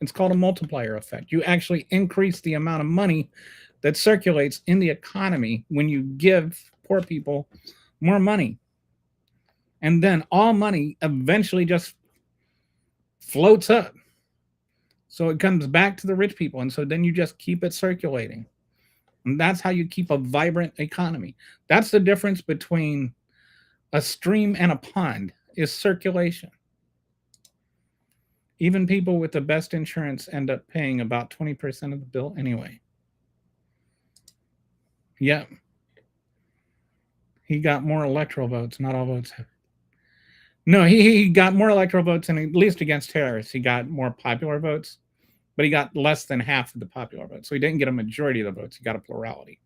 It's called a multiplier effect. You actually increase the amount of money that circulates in the economy when you give poor people more money. And then all money eventually just floats up. So it comes back to the rich people. And so then you just keep it circulating. And that's how you keep a vibrant economy. That's the difference between a stream and a pond, is circulation. Even people with the best insurance end up paying about 20% of the bill anyway. Yeah. He got more electoral votes. Not all votes have. No, he got more electoral votes, and at least against Harris, he got more popular votes. but he got less than half of the popular vote. So he didn't get a majority of the votes. He got a plurality.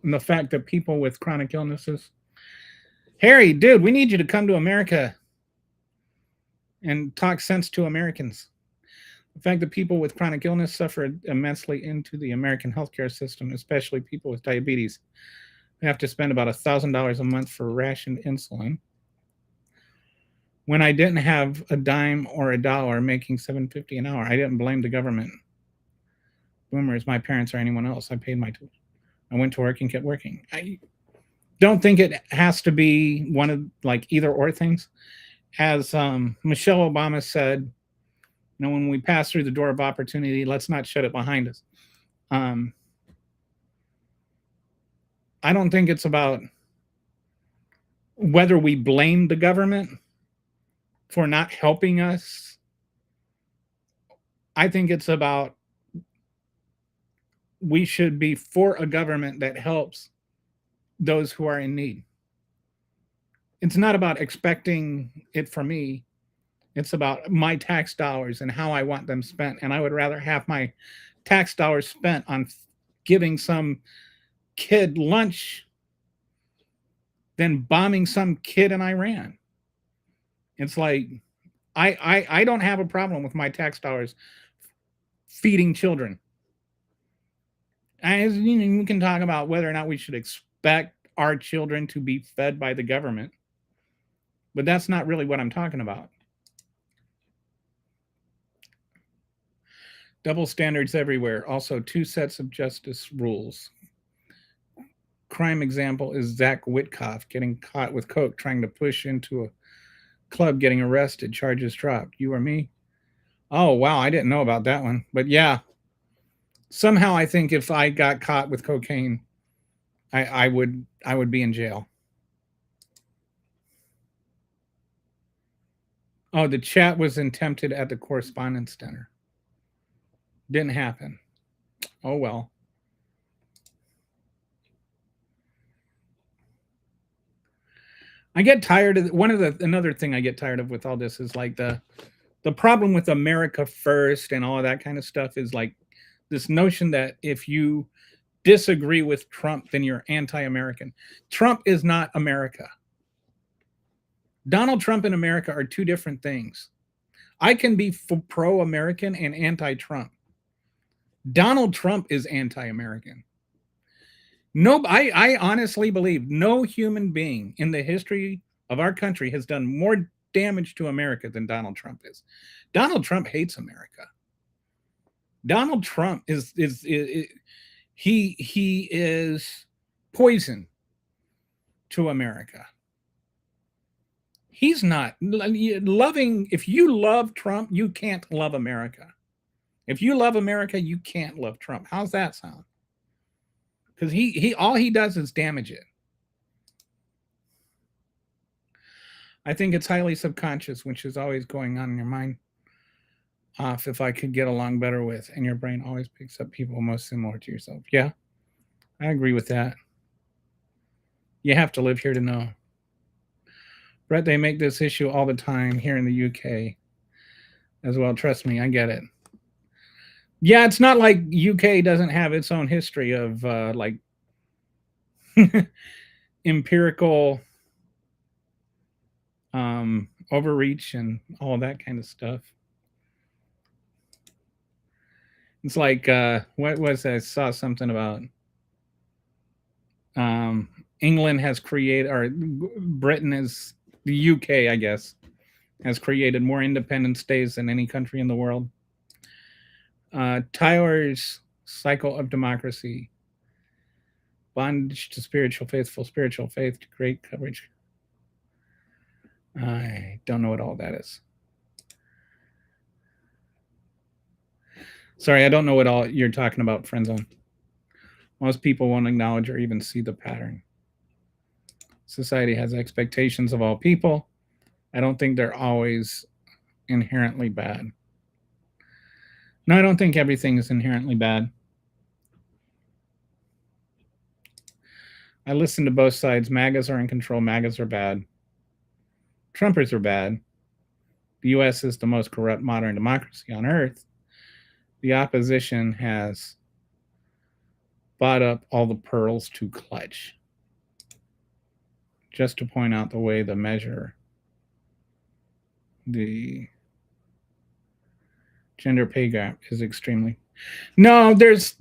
And the fact that people with chronic illnesses, Harry, dude, we need you to come to America and talk sense to Americans. The fact that people with chronic illness suffer immensely into the American healthcare system, especially people with diabetes. They have to spend about $1,000 a month for rationed insulin. When I didn't have a dime or a dollar making $7.50 an hour, I didn't blame the government. Boomers, my parents, or anyone else. I paid my tools. I went to work and kept working. I don't think it has to be one of like either or things. As Michelle Obama said, when we pass through the door of opportunity, let's not shut it behind us. I don't think it's about whether we blame the government for not helping us. I think it's about we should be for a government that helps those who are in need. It's not about expecting it from me. It's about my tax dollars and how I want them spent. And I would rather have my tax dollars spent on giving some kid lunch than bombing some kid in Iran. It's like, I don't have a problem with my tax dollars feeding children. As you can talk about whether or not we should expect our children to be fed by the government, but that's not really what I'm talking about. Double standards everywhere. Also, two sets of justice rules. Crime example is Zach Witkoff getting caught with coke, trying to push into a club, getting arrested, charges dropped. You or me? Oh, wow, I didn't know about that one. But yeah, somehow I think if I got caught with cocaine, I would be in jail. Oh, the chat was attempted at the Correspondence Center. Didn't happen. Oh, well. I get tired of another thing I get tired of with all this is like the problem with America first and all of that kind of stuff is like this notion that if you disagree with Trump, then you're anti-American. Trump is not America. Donald Trump and America are two different things. I can be pro-American and anti-Trump. Donald Trump is anti-American. No, I honestly believe no human being in the history of our country has done more damage to America than Donald Trump is. Donald Trump hates America. Donald Trump is poison to America. He's not loving. If you love Trump, you can't love America. If you love America, you can't love Trump. How's that sound? Because he all he does is damage it. I think it's highly subconscious, which is always going on in your mind. Off if I could get along better with, and your brain always picks up people most similar to yourself. Yeah, I agree with that. You have to live here to know. Brett, they make this issue all the time here in the UK as well. Trust me, I get it. Yeah, it's not like UK doesn't have its own history of like empirical overreach and all that kind of stuff. It's like what was that? I saw something about England has created, or Britain is, the UK, I guess, has created more independence days than any country in the world. Tyler's Cycle of Democracy. Bondage to spiritual faith to great coverage. I don't know what all that is. Sorry, I don't know what all you're talking about, friendzone. Most people won't acknowledge or even see the pattern. Society has expectations of all people. I don't think they're always inherently bad. No, I don't think everything is inherently bad. I listen to both sides. MAGAs are in control. MAGAs are bad. Trumpers are bad. The U.S. is the most corrupt modern democracy on earth. the opposition has bought up all the pearls to clutch. Just to point out the way the measure, the gender pay gap is extremely. No, there's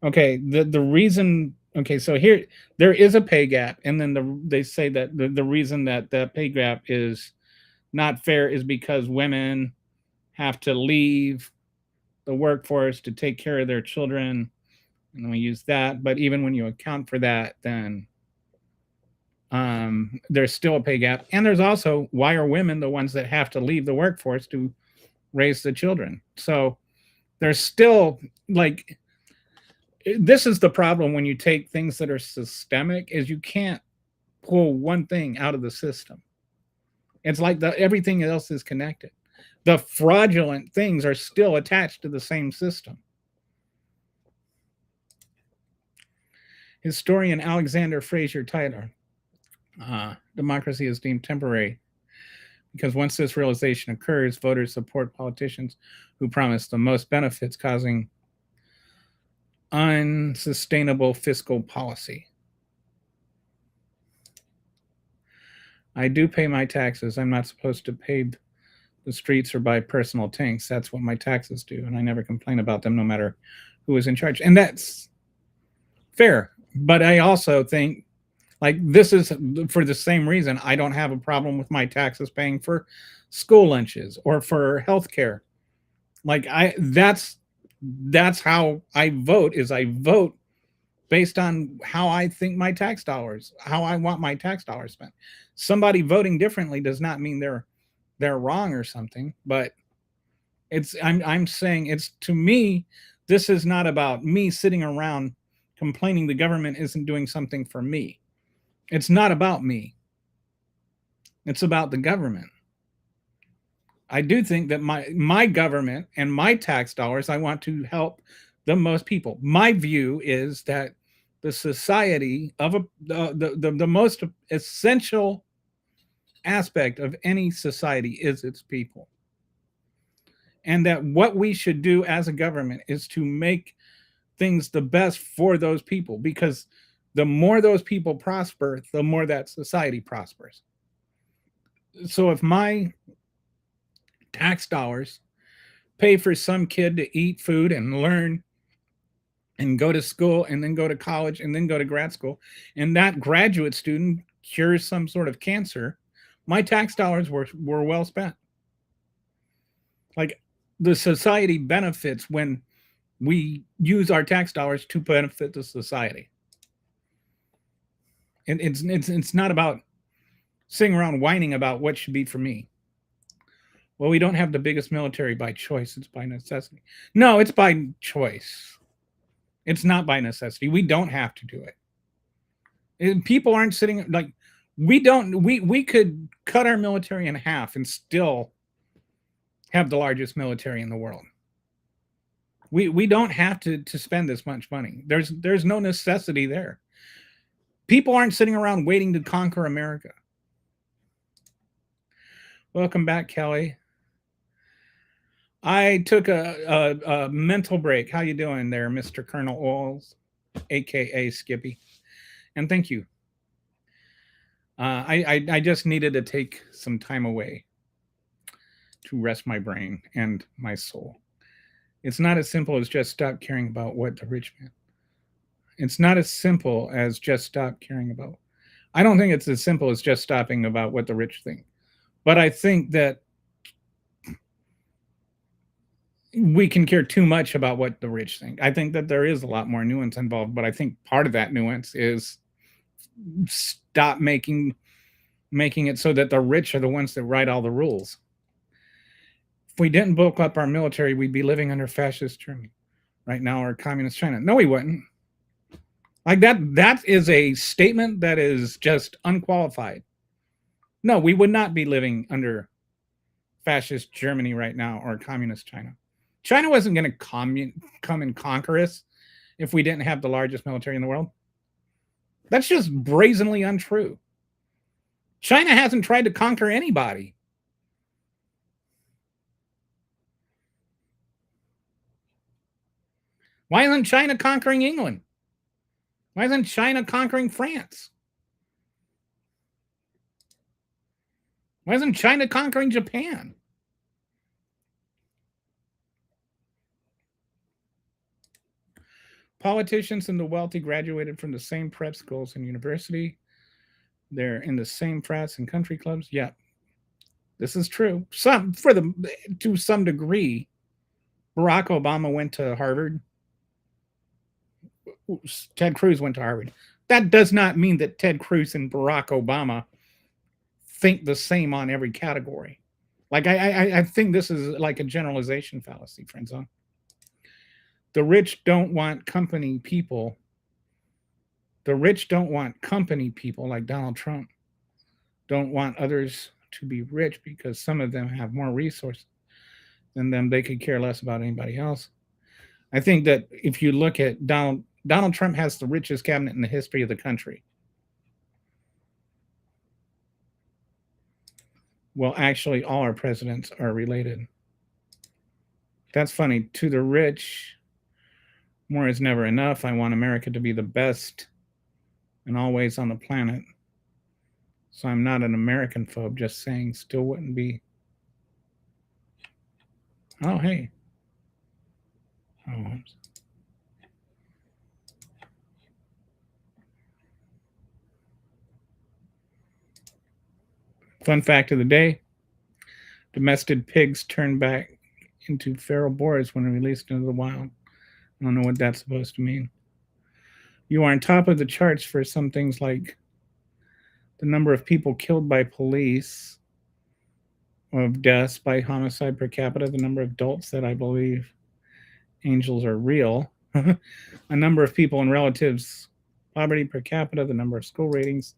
okay, the reason, okay, so here there is a pay gap, and then they say that the reason that the pay gap is not fair is because women have to leave the workforce to take care of their children, and we use that. But even when you account for that, then there's still a pay gap. And there's also, why are women the ones that have to leave the workforce to raise the children? So there's still, like, this is the problem when you take things that are systemic, is you can't pull one thing out of the system. It's like everything else is connected. The fraudulent things are still attached to the same system. Historian Alexander Fraser Tyler, democracy is deemed temporary because once this realization occurs, voters support politicians who promise the most benefits, causing unsustainable fiscal policy. I do pay my taxes. I'm not supposed to pave the streets or buy personal tanks. That's what my taxes do, and I never complain about them, no matter who is in charge. And that's fair. But I also think, like, this is for the same reason I don't have a problem with my taxes paying for school lunches or for healthcare. Like, that's how I vote, is I vote based on how I think my tax dollars, how I want my tax dollars spent. Somebody voting differently does not mean they're wrong or something, but I'm saying, it's, to me, this is not about me sitting around complaining the government isn't doing something for me. It's not about me. It's about the government. I do think that my government and my tax dollars, I want to help the most people. My view is that the society of the most essential aspect of any society is its people. And that what we should do as a government is to make things the best for those people, because the more those people prosper, the more that society prospers. So if my tax dollars pay for some kid to eat food and learn and go to school and then go to college and then go to grad school, and that graduate student cures some sort of cancer, my tax dollars were well spent. Like, the society benefits when we use our tax dollars to benefit the society. And it's not about sitting around whining about what should be for me. Well, we don't have the biggest military by choice, it's by necessity. No, it's by choice. It's not by necessity. We don't have to do it. People aren't sitting, like, we could cut our military in half and still have the largest military in the world. We don't have to spend this much money. There's no necessity there. People aren't sitting around waiting to conquer America. Welcome back, Kelly. I took a mental break. How you doing there, Mr. Colonel Oils, aka Skippy? And thank you. I just needed to take some time away to rest my brain and my soul. It's not as simple as just stop caring about what the rich man. It's not as simple as just stop caring about. I don't think it's as simple as just stopping about what the rich think. But I think that we can care too much about what the rich think. I think that there is a lot more nuance involved, but I think part of that nuance is stop making it so that the rich are the ones that write all the rules. If we didn't bulk up our military, we'd be living under fascist Germany right now, or communist China. No, we wouldn't. Like, that is a statement that is just unqualified. No, we would not be living under fascist Germany right now, or communist China. China wasn't going to come and conquer us if we didn't have the largest military in the world. That's just brazenly untrue. China hasn't tried to conquer anybody. Why isn't China conquering England? Why isn't China conquering France? Why isn't China conquering Japan? Politicians and the wealthy graduated from the same prep schools and university. They're in the same frats and country clubs. Yeah, this is true. To some degree. Barack Obama went to Harvard. Ted Cruz went to Harvard. That does not mean that Ted Cruz and Barack Obama think the same on every category. Like I think this is like a generalization fallacy, friends. The rich don't want company people. The rich don't want company people like Donald Trump. Don't want others to be rich because some of them have more resources than them. They could care less about anybody else. I think that if you look at Donald Trump has the richest cabinet in the history of the country. Well, actually, all our presidents are related. That's funny. To the rich, more is never enough. I want America to be the best and always on the planet. So I'm not an American phobe, just saying still wouldn't be. Oh, hey. Oh, fun fact of the day: domestic pigs turned back into feral boars when released into the wild. I don't know what that's supposed to mean. You are on top of the charts for some things like the number of people killed by police, of deaths by homicide per capita, the number of adults that I believe angels are real, a number of people and relatives, poverty per capita, the number of school ratings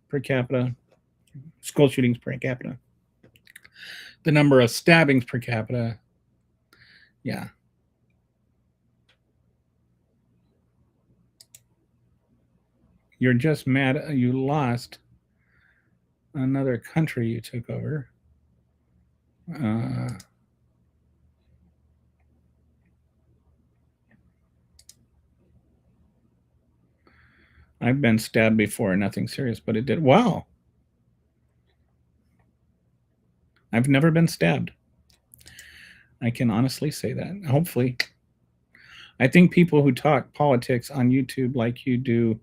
per capita, school shootings per capita, the number of stabbings per capita. Yeah. You're just mad you lost another country you took over. I've been stabbed before, nothing serious, but it did. Wow. I've never been stabbed. I can honestly say that. Hopefully. I think people who talk politics on YouTube like you do,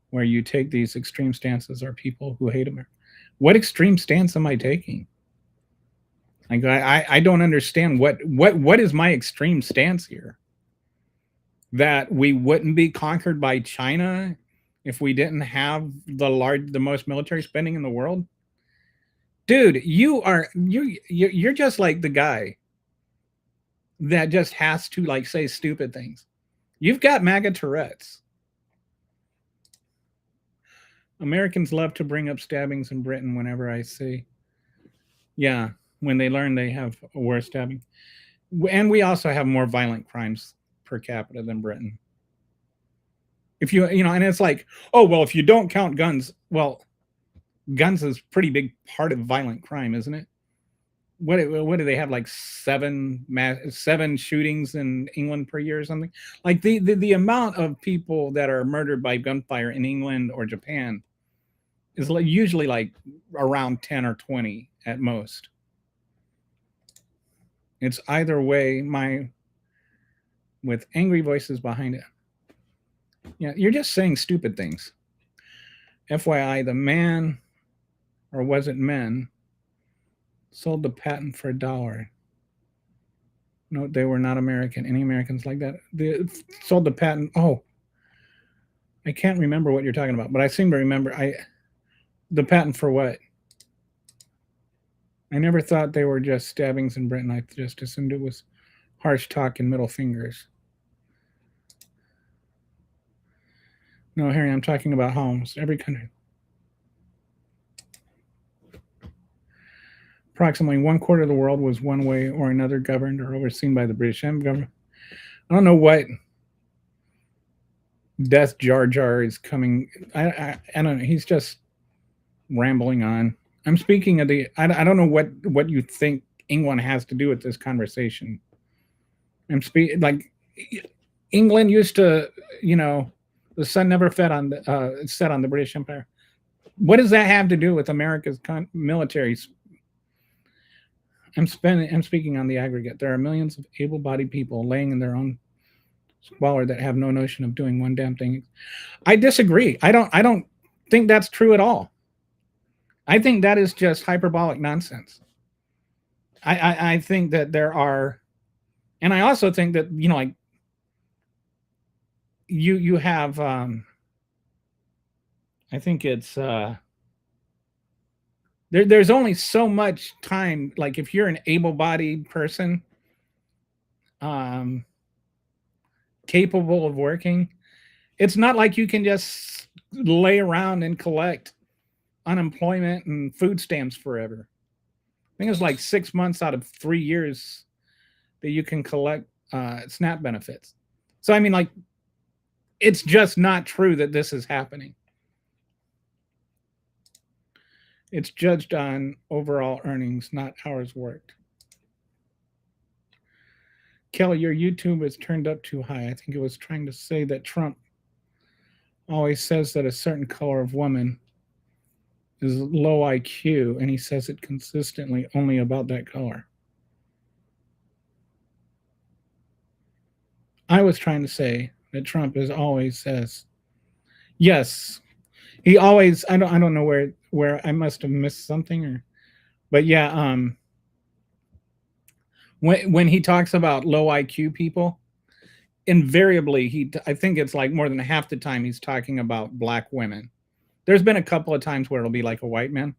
where you take these extreme stances, are people who hate America. What extreme stance am I taking? Like I don't understand what is my extreme stance here? That we wouldn't be conquered by China if we didn't have the most military spending in the world? Dude, you're just like the guy that just has to like say stupid things. You've got MAGA Tourette's. Americans love to bring up stabbings in Britain whenever I see. Yeah, when they learn they have a worse stabbing. And we also have more violent crimes per capita than Britain. If and it's like, oh, well, if you don't count guns, well, guns is a pretty big part of violent crime, isn't it? What do they have, like seven shootings in England per year or something? Like the amount of people that are murdered by gunfire in England or Japan is usually like around 10 or 20 at most. It's either way, with angry voices behind it. Yeah, you're just saying stupid things. FYI, the man, or was it men, sold the patent for $1. No, they were not American. Any Americans like that? They sold the patent. Oh, I can't remember what you're talking about, but I seem to remember the patent for what? I never thought they were just stabbings in Britain. I just assumed it was harsh talk and middle fingers. No, Harry, I'm talking about almost every country. Approximately 1/4 of the world was one way or another governed or overseen by the British government. I don't know what Death Jar Jar is coming. I don't know. He's just rambling on. I'm speaking of I don't know what you think England has to do with this conversation. I'm speaking like England used to, the sun never set on the British Empire. What does that have to do with America's military? I'm speaking on the aggregate. There are millions of able-bodied people laying in their own squalor that have no notion of doing one damn thing. I disagree. I don't think that's true at all. I think that is just hyperbolic nonsense. I think that there are, and I also think that like you have. I think it's there's only so much time. Like if you're an able-bodied person, capable of working, it's not like you can just lay around and collect unemployment and food stamps forever. I think it's like 6 months out of 3 years that you can collect SNAP benefits. So I mean, like, it's just not true that this is happening. It's judged on overall earnings, not hours worked. Kelly, your YouTube is turned up too high. I think it was trying to say that Trump always says that a certain color of woman is low IQ, and he says it consistently only about that color. I was trying to say that Trump always says, yes, he always. I don't know where I must have missed something, but yeah. When he talks about low IQ people, invariably I think it's like more than half the time he's talking about black women. There's been a couple of times where it'll be like a white man,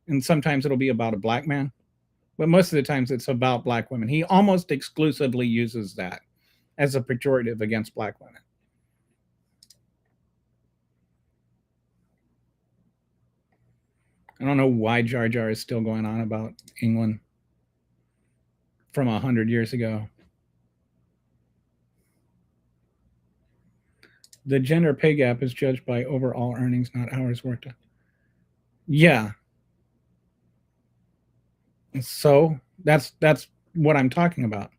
and sometimes it'll be about a black man, but most of the times it's about black women. He almost exclusively uses that as a pejorative against black women. I don't know why Jar Jar is still going on about England from 100 years ago. The gender pay gap is judged by overall earnings, not hours worked. Yeah. So that's what I'm talking about.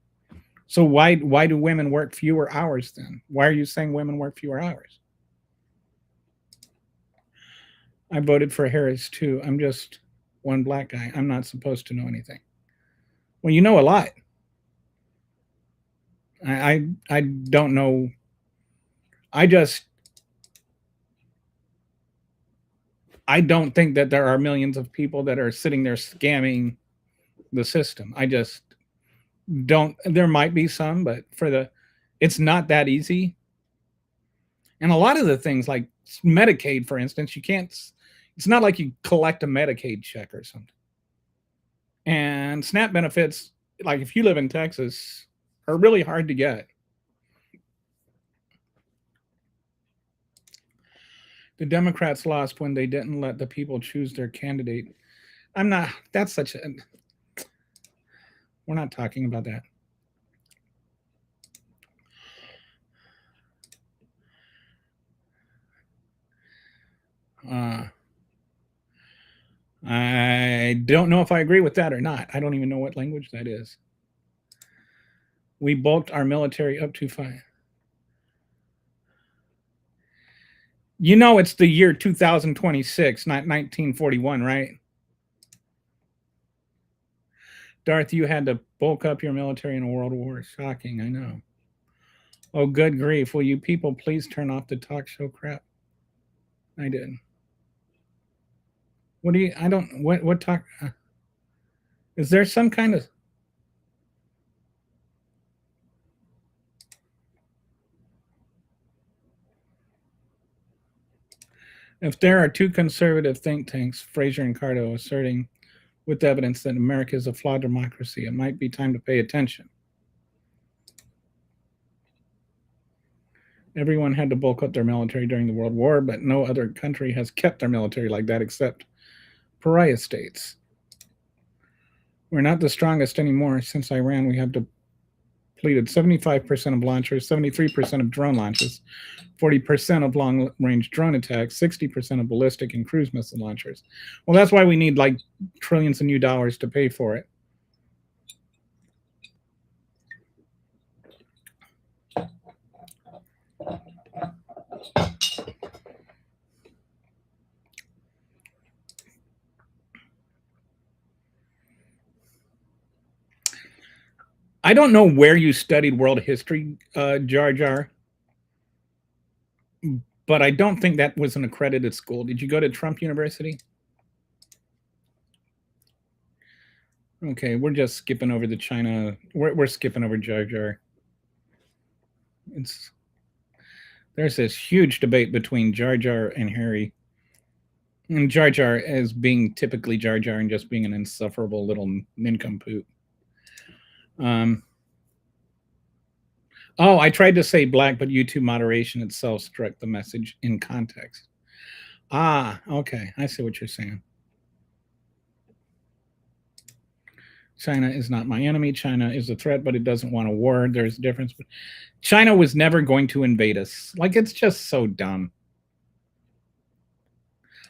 So why do women work fewer hours then? Why are you saying women work fewer hours? I voted for Harris too. I'm just one black guy. I'm not supposed to know anything. Well, you know a lot. I don't know. I don't think that there are millions of people that are sitting there scamming the system. I just don't. There might be some, but it's not that easy. And a lot of the things like Medicaid, for instance, you can't. It's not like you collect a Medicaid check or something. And SNAP benefits, like if you live in Texas, are really hard to get. The Democrats lost when they didn't let the people choose their candidate. That's such a. We're not talking about that. I don't know if I agree with that or not. I don't even know what language that is. We bulked our military up too far. You know it's the year 2026, not 1941, right? Darth, you had to bulk up your military in a world war. Shocking, I know. Oh, good grief. Will you people please turn off the talk show crap? I did. What talk? Is there some kind of. If there are two conservative think tanks, Fraser and Cardo, asserting with evidence that America is a flawed democracy, it might be time to pay attention. Everyone had to bulk up their military during the World War, but no other country has kept their military like that except pariah states. We're not the strongest anymore. Since Iran, we have depleted 75% of launchers, 73% of drone launches, 40% of long-range drone attacks, 60% of ballistic and cruise missile launchers. Well, that's why we need like trillions of new dollars to pay for it. I don't know where you studied world history, Jar Jar, but I don't think that was an accredited school. Did you go to Trump University? Okay, we're just skipping over the China. We're skipping over Jar Jar. There's this huge debate between Jar Jar and Harry. And Jar Jar as being typically Jar Jar and just being an insufferable little nincompoop. Oh, I tried to say black, but YouTube moderation itself struck the message in context. Ah, okay. I see what you're saying. China is not my enemy. China is a threat, but it doesn't want a war. There's a difference. China was never going to invade us. Like, it's just so dumb.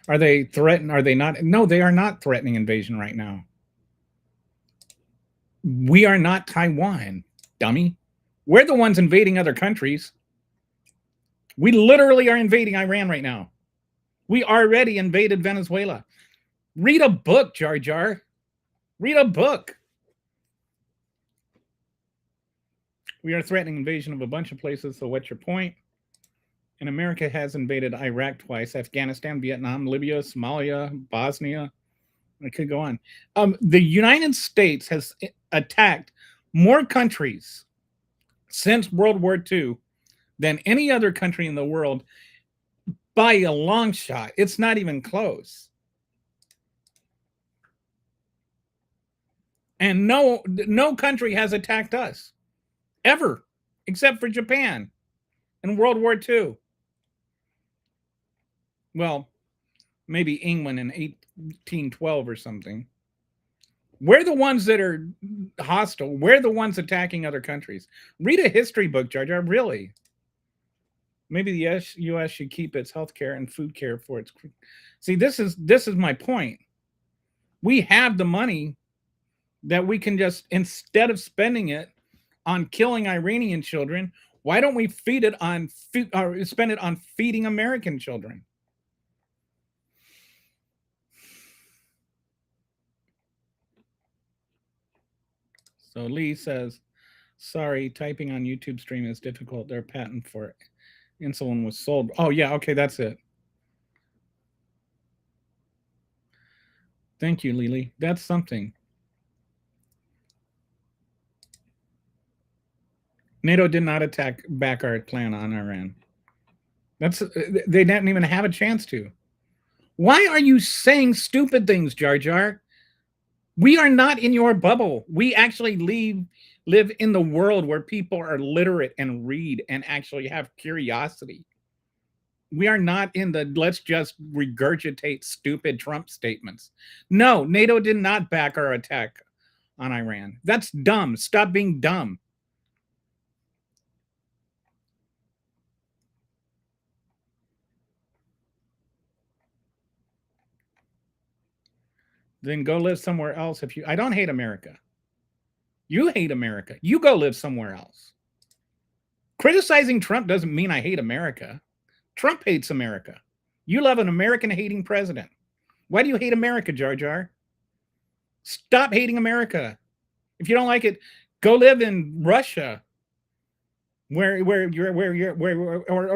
Are they threatened? Are they not? No, they are not threatening invasion right now. We are not Taiwan, dummy. We're the ones invading other countries. We literally are invading Iran right now. We already invaded Venezuela. Read a book, Jar Jar. Read a book. We are threatening invasion of a bunch of places, so what's your point? And America has invaded Iraq twice, Afghanistan, Vietnam, Libya, Somalia, Bosnia. I could go on. The United States has attacked more countries since World War II than any other country in the world by a long shot. It's not even close. And no country has attacked us ever, except for Japan in World War II. Well, maybe England in 1812 or something. We're the ones that are hostile. We're the ones attacking other countries. Read a history book, Jar Jar, really. Maybe the U.S. should keep its health care and food care for its. See, this is my point. We have the money that we can just, instead of spending it on killing Iranian children, why don't we spend it on feeding American children? So Lee says, sorry, typing on YouTube stream is difficult. Their patent for insulin was sold. Oh, yeah, okay, that's it. Thank you, Lily. That's something. NATO did not back our plan on Iran. They didn't even have a chance to. Why are you saying stupid things, Jar Jar? We are not in your bubble. We actually live in the world where people are literate and read and actually have curiosity. We are not in the let's just regurgitate stupid Trump statements. No, NATO did not back our attack on Iran. That's dumb. Stop being dumb. Then go live somewhere else. I don't hate America. You hate America. You go live somewhere else. Criticizing Trump doesn't mean I hate America. Trump hates America. You love an American hating president. Why do you hate America, Jar Jar? Stop hating America. If you don't like it, go live in Russia. Or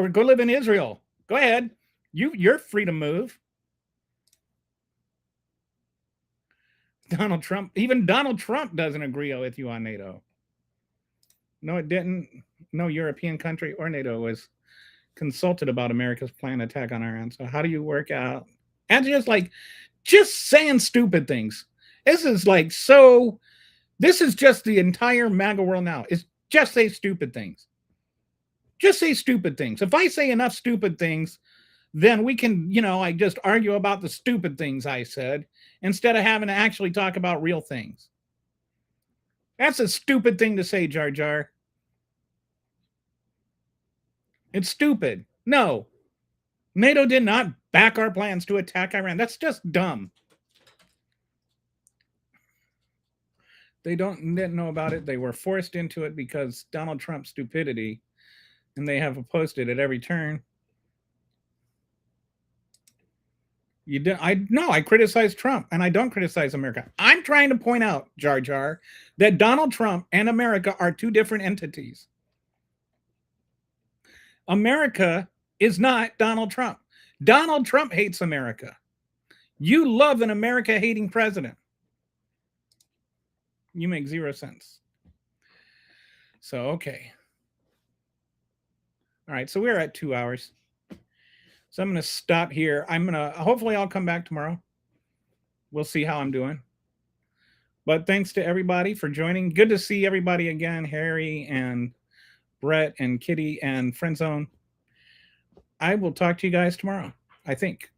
go live in Israel. Go ahead. You're free to move. Even Donald Trump doesn't agree with you on NATO. No, it didn't. No European country or NATO was consulted about America's planned attack on Iran. So how do you work out? And just saying stupid things. This is just the entire MAGA world now. It's just say stupid things. Just say stupid things. If I say enough stupid things, then we can, I just argue about the stupid things I said instead of having to actually talk about real things. That's a stupid thing to say, Jar Jar. It's stupid. No. NATO did not back our plans to attack Iran. That's just dumb. They didn't know about it. They were forced into it because Donald Trump's stupidity, and they have opposed it at every turn. You did. I criticize Trump, and I don't criticize America. I'm trying to point out, Jar Jar, that Donald Trump and America are two different entities. America is not Donald Trump. Donald Trump hates America. You love an America-hating president. You make zero sense. So, okay. All right, so we're at 2 hours. So I'm going to stop here. Hopefully I'll come back tomorrow. We'll see how I'm doing. But thanks to everybody for joining. Good to see everybody again, Harry and Brett and Kitty and Friendzone. I will talk to you guys tomorrow, I think.